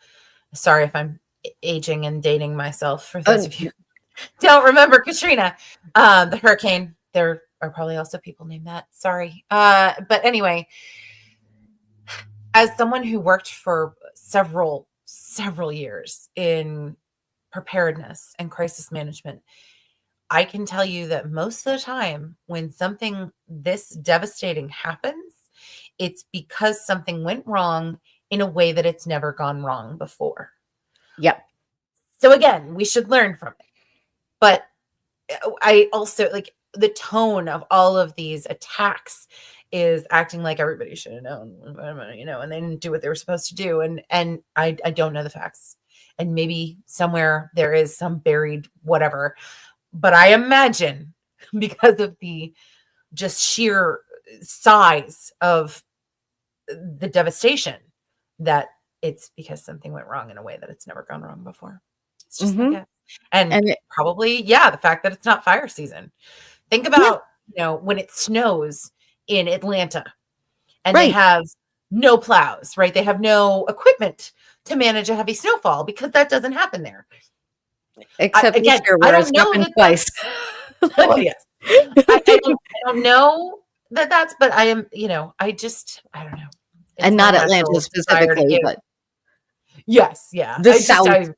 Sorry if I'm aging and dating myself, for those of you who don't remember Katrina, the hurricane. There are probably also people named that. Sorry. But anyway, as someone who worked for several years in preparedness and crisis management, I can tell you that most of the time when something this devastating happens, it's because something went wrong in a way that it's never gone wrong before. Yep. So again, we should learn from it. But I also, like, the tone of all of these attacks is acting like everybody should have known, and they didn't do what they were supposed to do. And I don't know the facts. And maybe somewhere there is some buried whatever. But I imagine, because of the just sheer size of the devastation, that it's because something went wrong in a way that it's never gone wrong before. It's just my guess. And probably, the fact that it's not fire season. Think about, when it snows in Atlanta and they have no plows, right? They have no equipment to manage a heavy snowfall, because that doesn't happen there. Except again, this year, where it's happened twice. Yes. I don't know that's, but I am, I don't know. It's and not Atlanta specifically, but yes. Yeah. The South.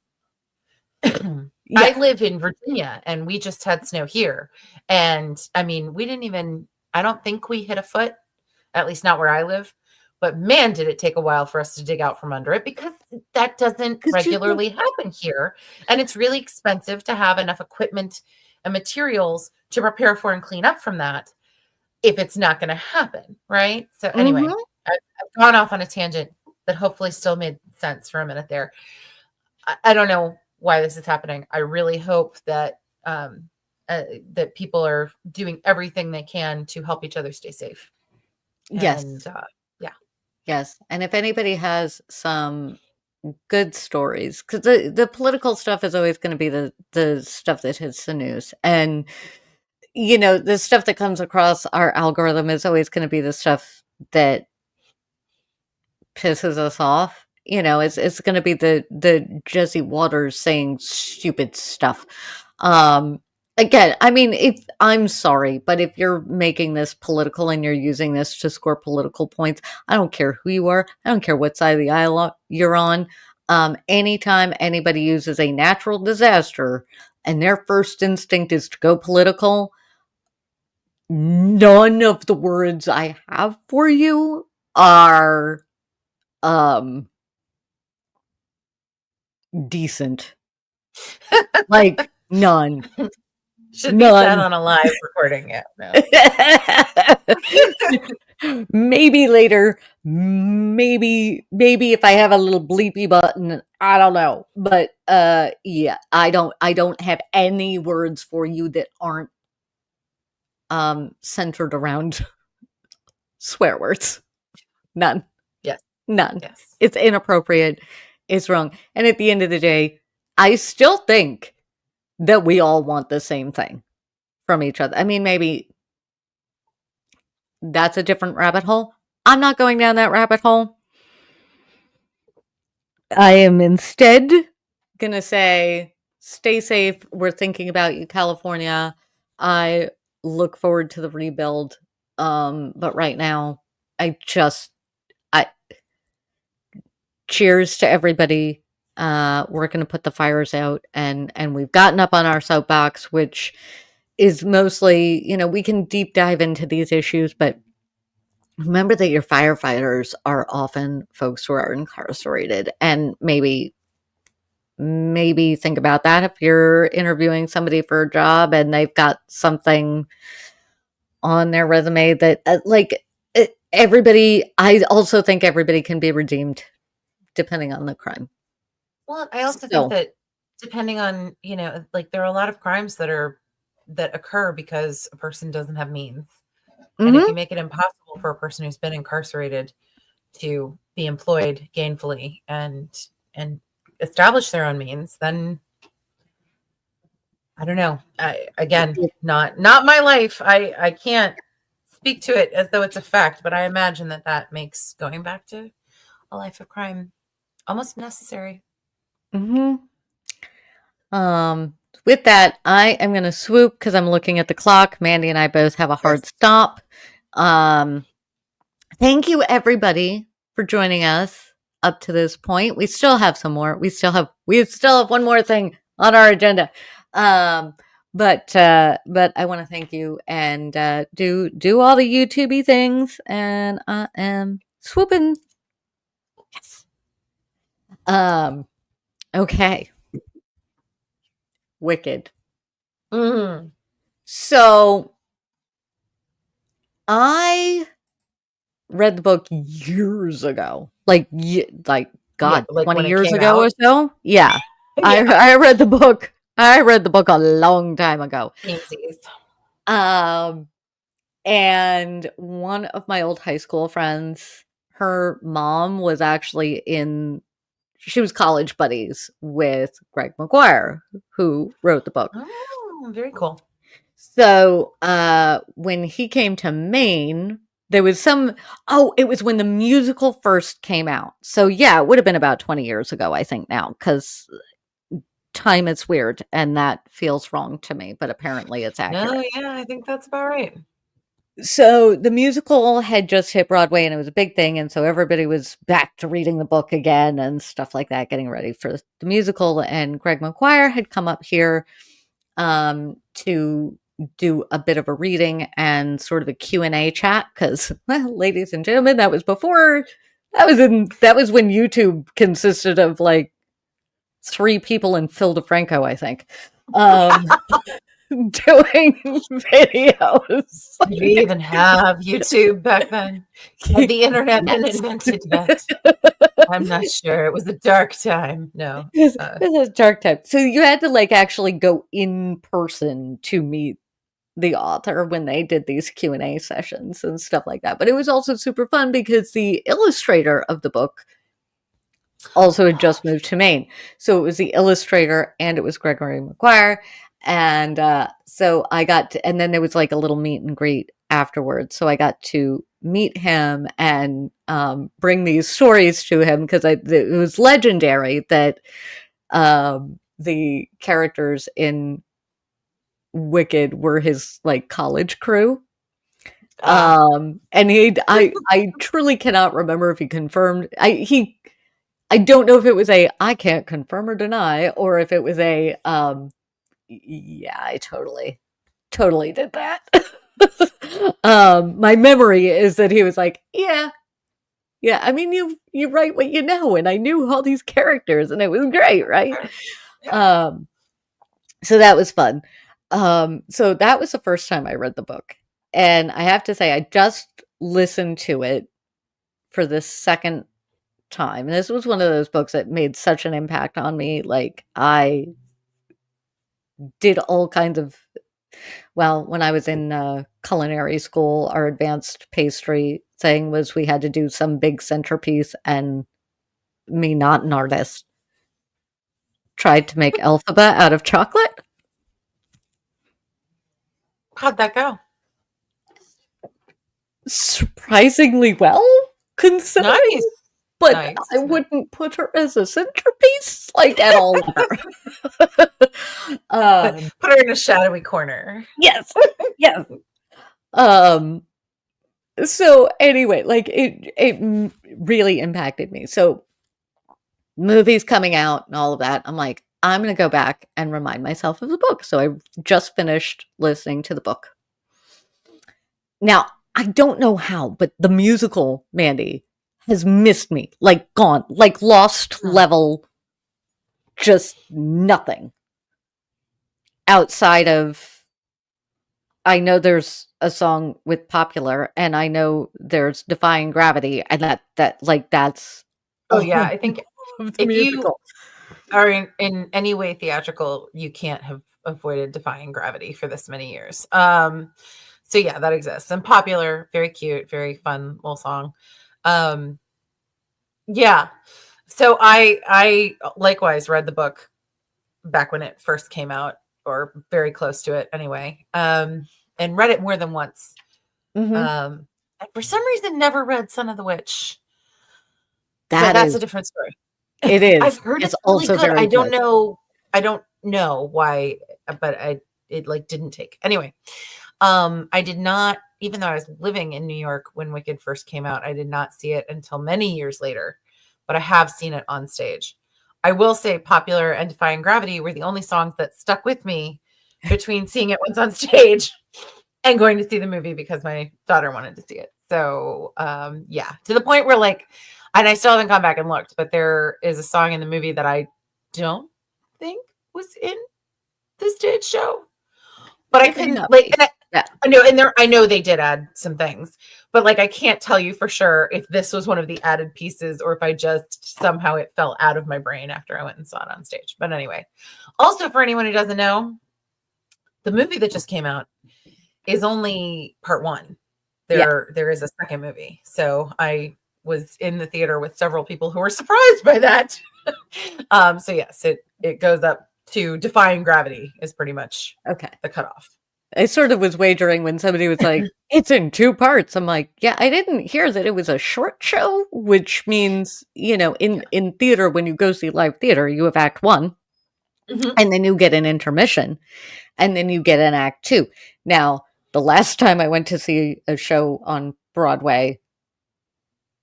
I live in Virginia, and we just had snow here. And I mean, I don't think we hit a foot, at least not where I live. But man, did it take a while for us to dig out from under it, because that doesn't regularly happen here. And it's really expensive to have enough equipment and materials to prepare for and clean up from that. if it's not going to happen, right? So anyway, Mhm. I've gone off on a tangent that hopefully still made sense for a minute there. I don't know why this is happening. I really hope that that people are doing everything they can to help each other stay safe. Yes. And yeah, Yes. And if anybody has some good stories, because the political stuff is always going to be the stuff that hits the news. And, the stuff that comes across our algorithm is always going to be the stuff that pisses us off. It's going to be the Jesse Waters saying stupid stuff. Again, I mean, if I'm sorry, but if you're making this political and you're using this to score political points, I don't care who you are. I don't care what side of the aisle you're on. Anytime anybody uses a natural disaster and their first instinct is to go political, none of the words I have for you are decent. Like none. should be said None. on a live recording. Yeah, no. Maybe later. Maybe if I have a little bleepy button, I don't know. But yeah, I don't have any words for you that aren't centered around swear words. None. Yes. None. Yes. It's inappropriate. It's wrong. And at the end of the day, I still think that we all want the same thing from each other. I mean, maybe that's a different rabbit hole. I'm not going down that rabbit hole. I am instead going to say, stay safe. We're thinking about you, California. I look forward to the rebuild. But right now, I cheers to everybody. We're going to put the fires out, and we've gotten up on our soapbox, which is mostly, we can deep dive into these issues, but remember that your firefighters are often folks who are incarcerated, and maybe think about that if you're interviewing somebody for a job and they've got something on their resume that everybody, I also think everybody can be redeemed depending on the crime. Well, I also think that depending on, like there are a lot of crimes that occur because a person doesn't have means. And if you make it impossible for a person who's been incarcerated to be employed gainfully and establish their own means, then I don't know. Again, not my life. I can't speak to it as though it's a fact, but I imagine that makes going back to a life of crime almost necessary. With that, I am going to swoop because I'm looking at the clock. Mandy and I both have a hard stop. Thank you, everybody, for joining us up to this point. We still have some more. We still have one more thing on our agenda. But I want to thank you and do all the YouTubey things. And I am swooping. Yes. Okay. Wicked. So I read the book years ago, like 20 years ago or so. Yeah. I read the book. I read the book a long time ago. And one of my old high school friends, her mom was actually she was college buddies with Greg McGuire, who wrote the book. Oh, very cool. So when he came to Maine, there was it was when the musical first came out. So yeah, it would have been about 20 years ago, I think now, because time is weird and that feels wrong to me, but apparently it's accurate. No, yeah, I think that's about right. So the musical had just hit Broadway and it was a big thing. And so everybody was back to reading the book again and stuff like that, getting ready for the musical. And Greg McGuire had come up here to do a bit of a reading and sort of a Q&A chat. Because, ladies and gentlemen, that was when YouTube consisted of like 3 people and Phil DeFranco, I think. doing videos. Did we even have YouTube back then? Had the internet been invented yet? I'm not sure. It was a dark time. No. This is dark time. So you had to like actually go in person to meet the author when they did these Q&A sessions and stuff like that. But it was also super fun because the illustrator of the book also had just moved to Maine. So it was the illustrator and it was Gregory McGuire. And so I got to, and then there was like a little meet and greet afterwards. So I got to meet him and bring these stories to him because it was legendary that the characters in Wicked were his like college crew. And I truly cannot remember if he confirmed. I don't know if it was I can't confirm or deny, or if it was yeah, I totally did that. My memory is that he was like, yeah. I mean, you write what you know, and I knew all these characters, and it was great, right? Yeah. So that was fun. So that was the first time I read the book, and I have to say, I just listened to it for the second time, and this was one of those books that made such an impact on me. Like I did all kinds of, well, when I was in culinary school, our advanced pastry thing was we had to do some big centerpiece, and me, not an artist, tried to make Elphaba out of chocolate. How'd that go? Surprisingly well, considering. Nice. But Nice. I wouldn't put her as a centerpiece, like at all. Put her in a shadowy corner. Yes. So anyway, like it really impacted me. So movies coming out and all of that, I'm like, I'm going to go back and remind myself of the book. So I just finished listening to the book. Now, I don't know how, but the musical, Mandy, has missed me, like gone, like lost level, just nothing outside of, I know there's a song with Popular, and I know there's Defying Gravity, and that like that's Oh yeah, I think of the if musical. you are in any way theatrical, you can't have avoided Defying Gravity for this many years. So yeah, that exists. And Popular, very cute, very fun little song. Yeah. So I likewise read the book back when it first came out, or very close to it anyway. And read it more than once. Mhm. And for some reason never read Son of the Witch. That's a different story. It is. I've heard it's really also good. very I don't good. know. I don't know why, but it like didn't take. Anyway, I did not, even though I was living in New York when Wicked first came out, I did not see it until many years later, but I have seen it on stage. I will say Popular and Defying Gravity were the only songs that stuck with me between seeing it once on stage and going to see the movie because my daughter wanted to see it. So, yeah, to the point where like, and I still haven't gone back and looked, but there is a song in the movie that I don't think was in the stage show, but I couldn't like, I know they did add some things, but like, I can't tell you for sure if this was one of the added pieces or if I just somehow it fell out of my brain after I went and saw it on stage. But anyway, also for anyone who doesn't know, the movie that just came out is only part one. There is a second movie. So I was in the theater with several people who were surprised by that. So yes, it goes up to Defying Gravity is pretty much the cutoff. I sort of was wagering when somebody was like, it's in 2 parts. I'm like, yeah, I didn't hear that it was a short show, which means, in theater, when you go see live theater, you have act 1, and then you get an intermission, and then you get an act 2. Now, the last time I went to see a show on Broadway,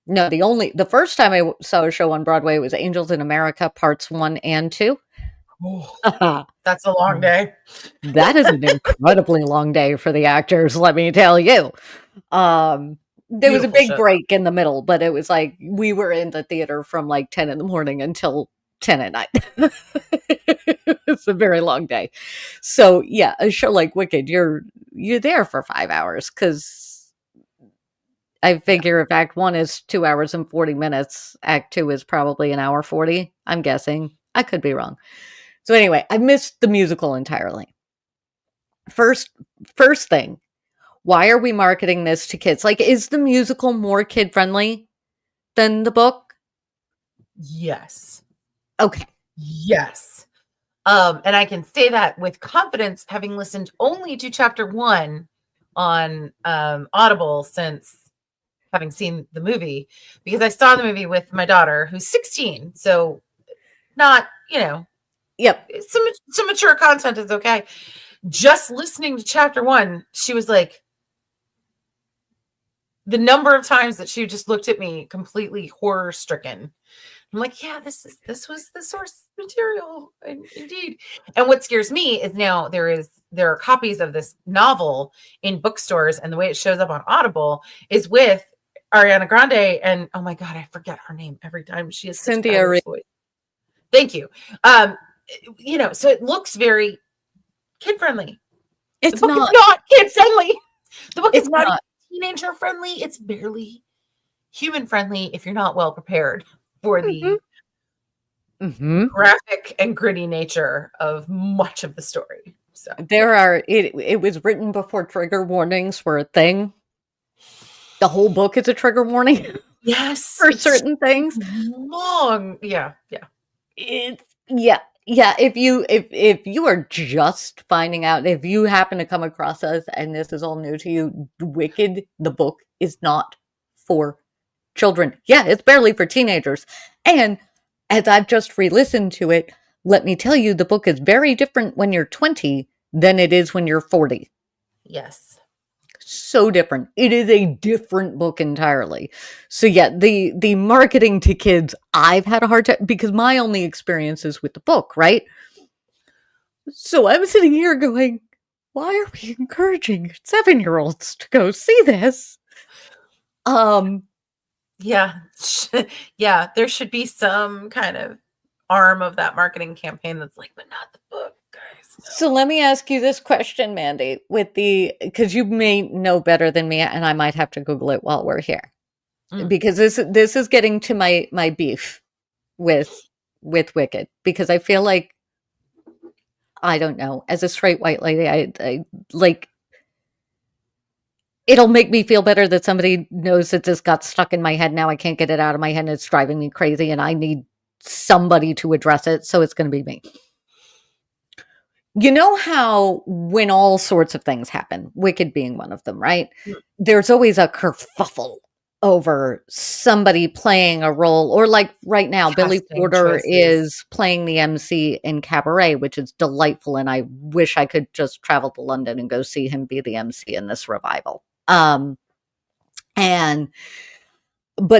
the first time I saw a show on Broadway was Angels in America Parts 1 and 2. Oh, that's a long day. That is an incredibly long day for the actors, let me tell you. There was a big break in the middle, but it was like we were in the theater from like 10 in the morning until 10 at night. It's a very long day. So yeah, a show like Wicked, you're there for 5 hours because I figure if Act 1 is 2 hours and 40 minutes, Act 2 is probably an hour 40. I'm guessing. I could be wrong. So anyway, I missed the musical entirely. First thing, why are we marketing this to kids? Like, is the musical more kid friendly than the book? Yes. Okay. Yes. And I can say that with confidence, having listened only to chapter 1 on Audible since having seen the movie, because I saw the movie with my daughter who's 16. So not, Yep. some mature content is okay. Just listening to chapter 1, she was like, the number of times that she just looked at me completely horror stricken. I'm like, yeah, this was the source material, indeed. And what scares me is now there are copies of this novel in bookstores, and the way it shows up on Audible is with Ariana Grande and, oh my God, I forget her name every time. She has such a Cynthia fabulous voice. Thank you. So it looks very kid friendly. It's the book not. is not kid friendly. The book It's is not not. teenager friendly. It's barely human friendly if you're not well prepared for the graphic and gritty nature of much of the story. So it was written before trigger warnings were a thing. The whole book is a trigger warning. Yes, for certain things. Long, yeah. It's If you are just finding out, if you happen to come across us and this is all new to you, Wicked, the book, is not for children. Yeah, it's barely for teenagers. And as I've just re-listened to it, let me tell you, the book is very different when you're 20 than it is when you're 40. Yes. So different. It is a different book entirely. So yeah, the marketing to kids, I've had a hard time because my only experience is with the book, right? So I'm sitting here going, why are we encouraging 7-year-olds to go see this? Yeah. Yeah, there should be some kind of arm of that marketing campaign that's like, but not the book, guys. No. So let me ask you this question, Mandy, because you may know better than me, and I might have to Google it while we're here. Because this is getting to my beef with Wicked, because I feel like, I don't know, as a straight white lady, I like, it'll make me feel better that somebody knows that this got stuck in my head. Now I can't get it out of my head and it's driving me crazy and I need somebody to address it. So it's going to be me. You know how when all sorts of things happen, Wicked being one of them, right? There's always a kerfuffle over somebody playing a role, or like right now, Billy Porter is playing the MC in Cabaret, which is delightful. And I wish I could just travel to London and go see him be the MC in this revival. But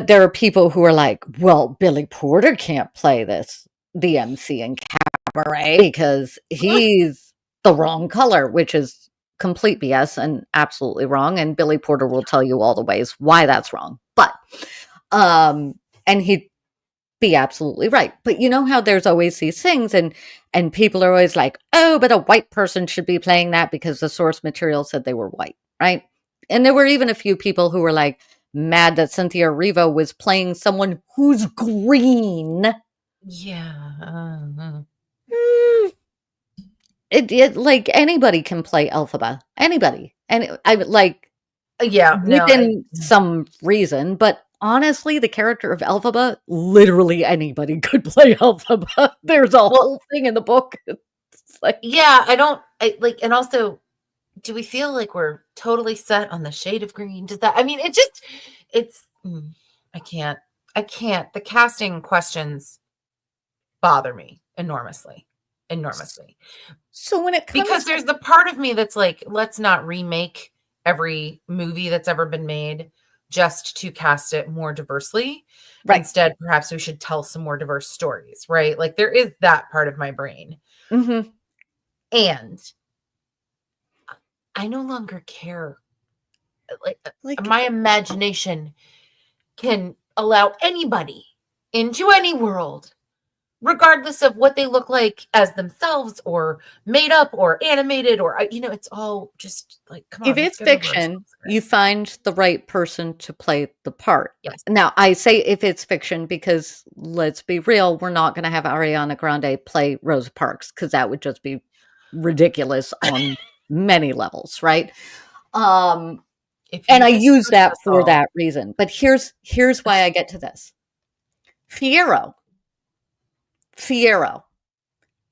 there are people who are like, well, Billy Porter can't play the MC in Cabaret because he's the wrong color, which is complete BS and absolutely wrong. And Billy Porter will tell you all the ways why that's wrong. But, and he'd be absolutely right. But you know how there's always these things and people are always like, oh, but a white person should be playing that because the source material said they were white, right? And there were even a few people who were like mad that Cynthia Erivo was playing someone who's green. Yeah. It like anybody can play Elphaba. Anybody. And I like, within some reason, but honestly, the character of Elphaba, literally anybody could play Elphaba. There's a whole thing in the book. It's like, and also, do we feel like we're totally set on the shade of green? Does that, I mean, I can't. The casting questions bother me enormously. So when it comes, because there's the part of me that's like, let's not remake every movie that's ever been made just to cast it more diversely. Right. Instead, perhaps we should tell some more diverse stories, right? Like there is that part of my brain. Mm-hmm. And I no longer care. Like my imagination can allow anybody into any world regardless of what they look like as themselves or made up or animated or, it's all just like, come on, If let's it's get over fiction, ourselves, you guys. find the right person to play the part. Yes. Now, I say if it's fiction because let's be real, we're not going to have Ariana Grande play Rosa Parks because that would just be ridiculous on many levels, right? If And you I just use trust that us for all. that reason. But here's why I get to this. Fiyero.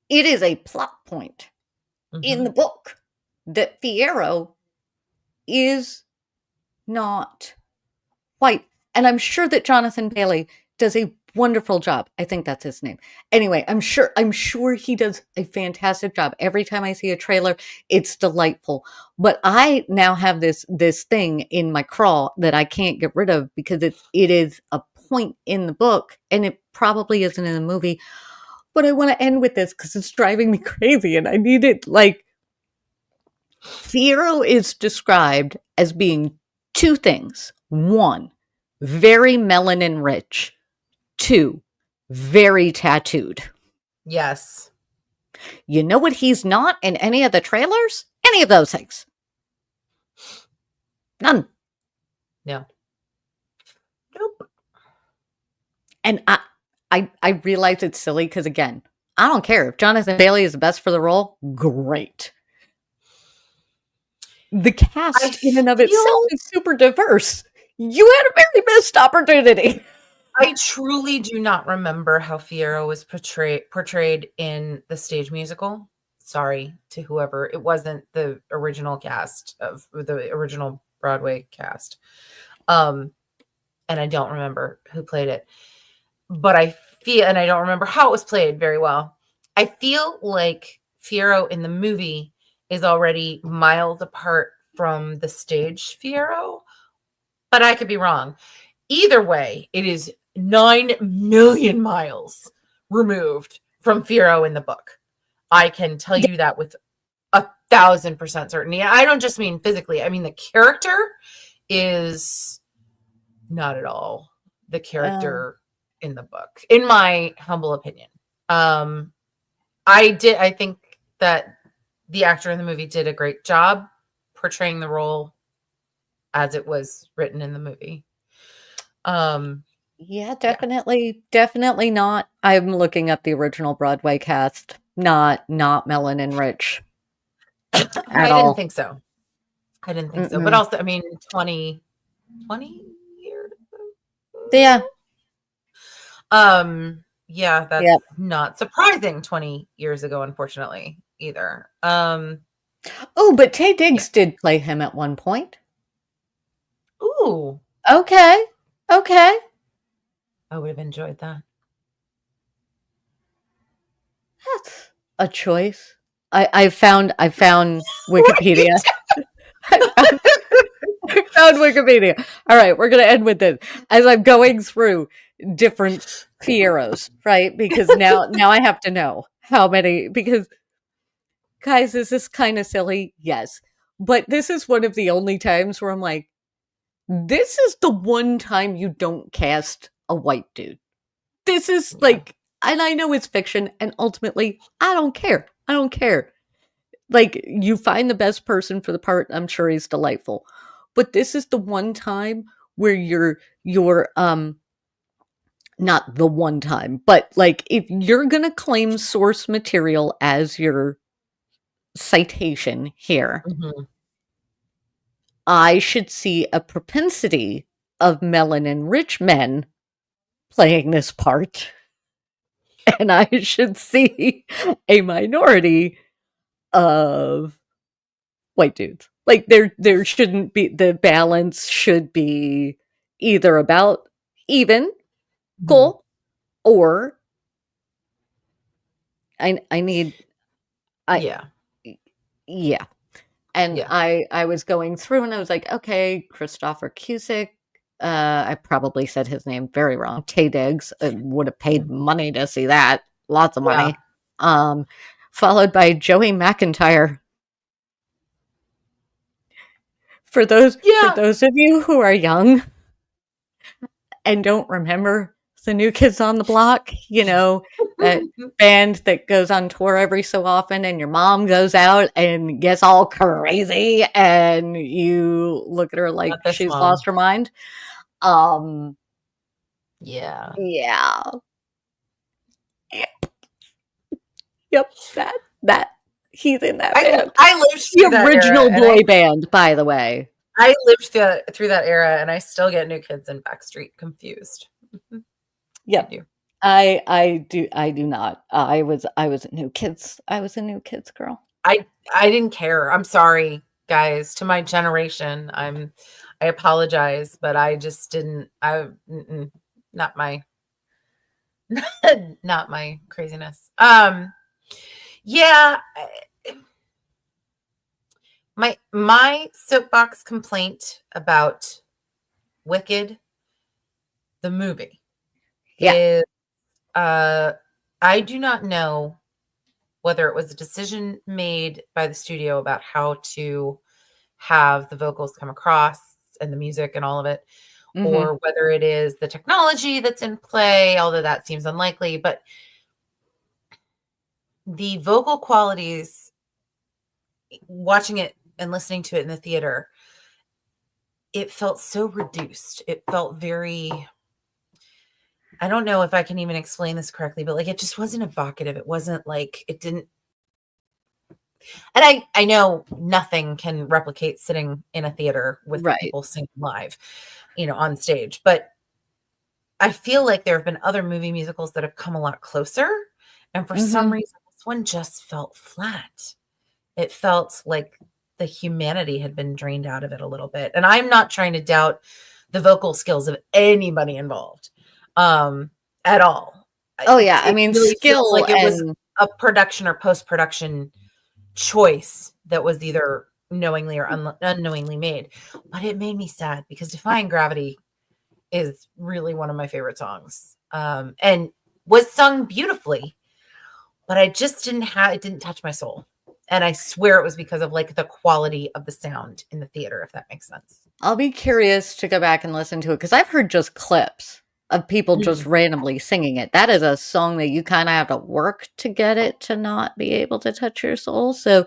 It is a plot point in the book that Fiyero is not white. And I'm sure that Jonathan Bailey does a wonderful job. I think that's his name. Anyway, I'm sure he does a fantastic job. Every time I see a trailer, it's delightful. But I now have this thing in my craw that I can't get rid of because it is a point in the book, and it probably isn't in the movie. But I want to end with this because it's driving me crazy, and I need it. Like, Fiyero is described as being two things. One, very melanin rich. Two, very tattooed. Yes. You know what he's not in any of the trailers? Any of those things. None. No. Nope. And I realize it's silly because, again, I don't care. If Jonathan Bailey is the best for the role, great. The cast in and of itself is super diverse. You had a very missed opportunity. I truly do not remember how Fiyero was portrayed in the stage musical. Sorry to whoever. It wasn't the original cast of the original Broadway cast. And I don't remember who played it. But and I don't remember how it was played very well. I feel like Fiyero in the movie is already miles apart from the stage Fiyero, but I could be wrong. Either way, it is 9 million miles removed from Fiyero in the book. I can tell you that with 1,000% certainty. I don't just mean physically. I mean, the character is not at all the character in the book, in my humble opinion. I think that the actor in the movie did a great job portraying the role as it was written in the movie. Yeah, definitely not. I'm looking up the original Broadway cast. Not melanin rich I at all. didn't think so. But also, I mean, 20 years. Yeah. Yeah, that's not surprising 20 years ago, unfortunately, either. Oh, but Tay Diggs did play him at one point. Ooh. Okay. I would have enjoyed that. That's a choice. I found Wikipedia. I found Wikipedia. All right, we're gonna end with this. As I'm going through different Fieros, right? Because now I have to know how many. Because, guys, is this kind of silly? Yes, but this is one of the only times where I'm like, this is the one time you don't cast a white dude. This is like, and I know it's fiction, and ultimately, I don't care. Like, you find the best person for the part, I'm sure he's delightful. But this is the one time where you're not the one time, but like, if you're gonna claim source material as your citation here, I should see a propensity of melanin rich men playing this part. And I should see a minority of white dudes. Like, there shouldn't be, the balance should be either about even, cool, or I need yeah. And I was going through and I was like, okay, Christopher Cusick. I probably said his name very wrong. Tay Diggs, would have paid money to see that. Lots of money. Followed by Joey McIntyre. For those of you who are young and don't remember the New Kids on the Block, that band that goes on tour every so often, and your mom goes out and gets all crazy, and you look at her like Not this she's mom. lost her mind. Yeah. Yeah. Yep. That he's in that band. I lived through The that original era, boy band, by the way. I lived through that era, and I still get New Kids and Backstreet confused. Yep. I do not. I was a New Kids. I was a New Kids girl. I didn't care. I'm sorry, guys. To my generation, I apologize, but I just didn't. Not my not my craziness. Yeah. My soapbox complaint about Wicked, the movie, is I do not know whether it was a decision made by the studio about how to have the vocals come across and the music and all of it, or whether it is the technology that's in play, although that seems unlikely. But the vocal qualities, watching it and listening to it in the theater, it felt so reduced. It felt very, I don't know if I can even explain this correctly, but like, it just wasn't evocative. It wasn't like, it didn't. And I know nothing can replicate sitting in a theater with people singing live, on stage. But I feel like there have been other movie musicals that have come a lot closer. And for some reason, this one just felt flat. It felt like the humanity had been drained out of it a little bit. And I'm not trying to doubt the vocal skills of anybody involved at all. Oh yeah. I mean, really skill like it was a production or post-production choice that was either knowingly or unknowingly made. But it made me sad because Defying Gravity is really one of my favorite songs, and was sung beautifully, but I just it didn't touch my soul. And I swear it was because of like the quality of the sound in the theater, if that makes sense. I'll be curious to go back and listen to it because I've heard just clips of people just randomly singing it. That is a song that you kind of have to work to get it to not be able to touch your soul. So,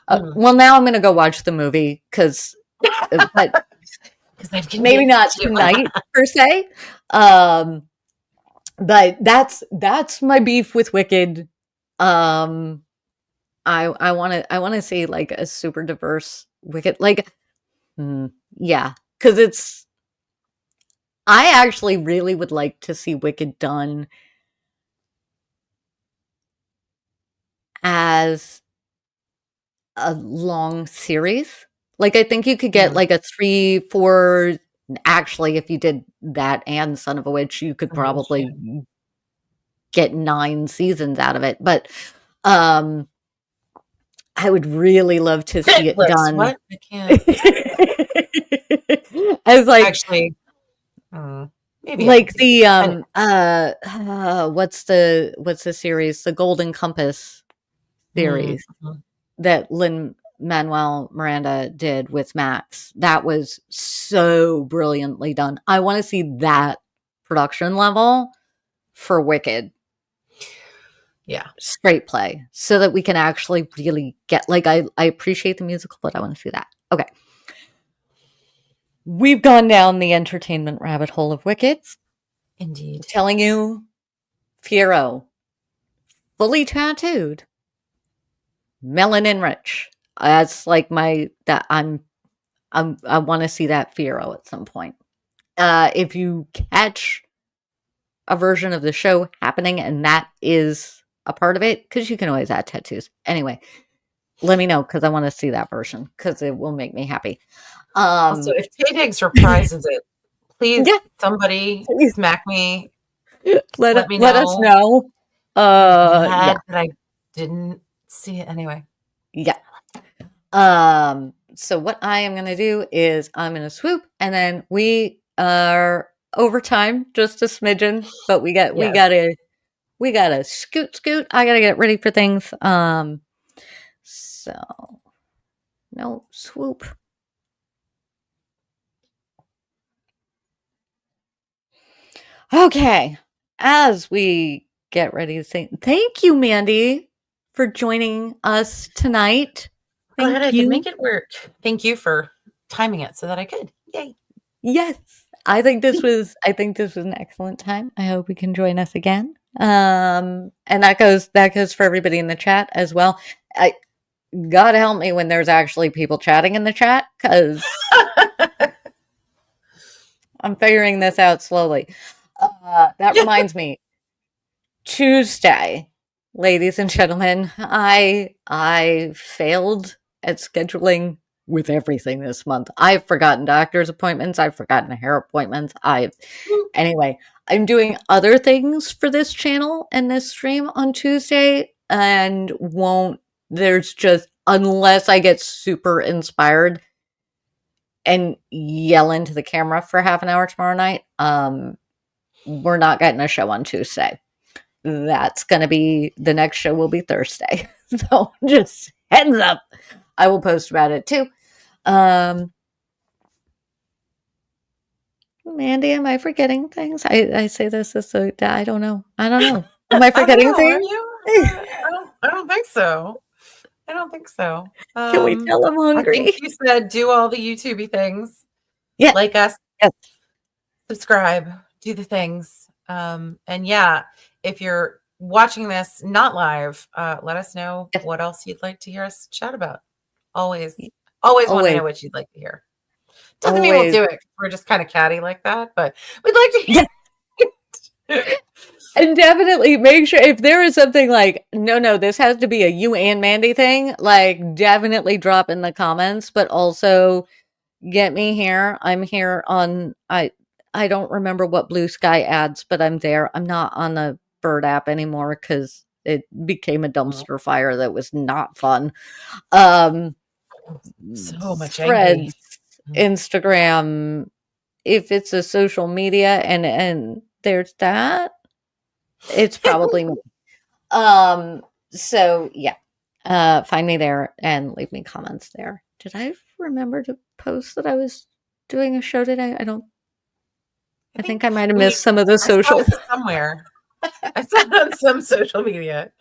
well, now I'm going to go watch the movie because maybe not tonight per se. But that's my beef with Wicked. I want to see like a super diverse Wicked, like, yeah, because I actually really would like to see Wicked done as a long series. Like, I think you could get like a 3, 4. Actually, if you did that and Son of a Witch, you could probably get 9 seasons out of it. But I would really love to see it done. What? I can't. I was like, actually, maybe like the what's the series? The Golden Compass series that Lin-Manuel Miranda did with Max. That was so brilliantly done. I want to see that production level for Wicked. Yeah. Straight play, so that we can actually really get, like, I appreciate the musical, but I want to see that. Okay. We've gone down the entertainment rabbit hole of Wicked. Indeed. I'm telling you, Fiyero, fully tattooed, melanin rich. That's like I want to see that Fiyero at some point. If you catch a version of the show happening and that is a part of it, because you can always add tattoos. Anyway, let me know because I want to see that version because it will make me happy. Also, if Tay Diggs reprises it, please, somebody smack me. Let me know. Let us know. That I didn't see it anyway. Yeah. So what I am going to do is I'm going to swoop, and then we are over time, just a smidgen, but we gotta scoot. I gotta get ready for things. So no swoop. Okay. as we get ready to say thank you, Mandy, for joining us tonight. Glad Thank I you. could make it work. Thank you for timing it so that I could. Yay. Yes. I think this was an excellent time. I hope you can join us again. And that goes for everybody in the chat as well. God help me when there's actually people chatting in the chat, because I'm figuring this out slowly. That reminds me, Tuesday, ladies and gentlemen, I failed at scheduling with everything this month. I've forgotten doctor's appointments. I've forgotten hair appointments. Anyway, I'm doing other things for this channel and this stream on Tuesday, and there's just, unless I get super inspired and yell into the camera for half an hour tomorrow night, we're not getting a show on Tuesday. That's going to be, the next show will be Thursday. So just heads up. I will post about it too. Mandy, am I forgetting things? I say this as so I don't know. Am I forgetting things? Are you? I don't think so. Can we tell I'm hungry? I think you said do all the YouTubey things. Yeah. Like us. Yes. Subscribe. Do the things. And yeah, if you're watching this not live, let us know what else you'd like to hear us chat about. Always want to know what you'd like to hear. Doesn't mean we'll do it. We're just kind of catty like that, but we'd like to hear it. And definitely make sure, if there is something like, no, this has to be a you and Mandy thing, like definitely drop in the comments, but also get me here. I'm here on, I don't remember what Blue Sky adds, but I'm there. I'm not on the Bird app anymore because it became a dumpster fire that was not fun. So much Threads, Instagram, if it's a social media and there's that, it's probably me. So yeah, find me there and leave me comments there. Did I remember to post that I was doing a show today? I think I might have missed some of the social somewhere. I saw it on some social media,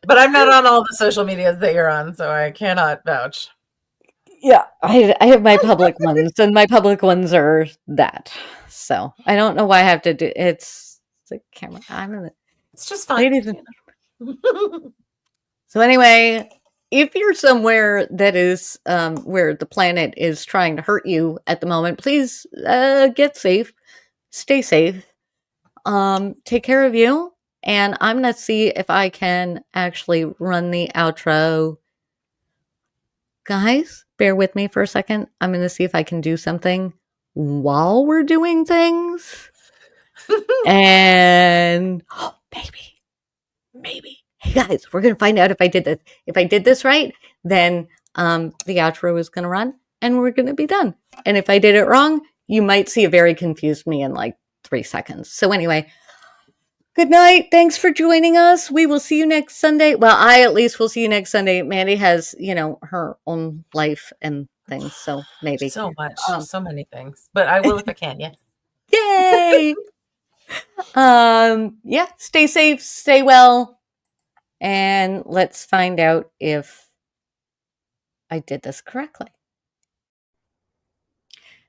but I'm not on all the social medias that you're on, so I cannot vouch. Yeah, I have my public ones, and my public ones are that. So I don't know why I have to do. It's the camera. It's just fun. So anyway, if you're somewhere that is where the planet is trying to hurt you at the moment, please get safe, stay safe, take care of you, and I'm gonna see if I can actually run the outro. Guys, bear with me for a second. I'm gonna see if I can do something while we're doing things. And maybe. Hey guys, we're gonna find out if I did this. If I did this right, then the outro is gonna run and we're gonna be done. And if I did it wrong, you might see a very confused me in like 3 seconds. So anyway, good night. Thanks for joining us. We will see you next Sunday. Well, I at least will see you next Sunday. Mandy has, her own life and things, so maybe. So much, so many things. But I will if I can, yes. Yay! Yeah, stay safe, stay well, and let's find out if I did this correctly.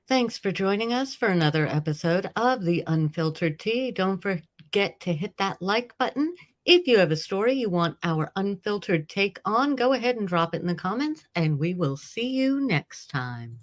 Thanks for joining us for another episode of The Unfiltered Tea. Don't forget to hit that like button. If you have a story you want our unfiltered take on, go ahead and drop it in the comments, and we will see you next time.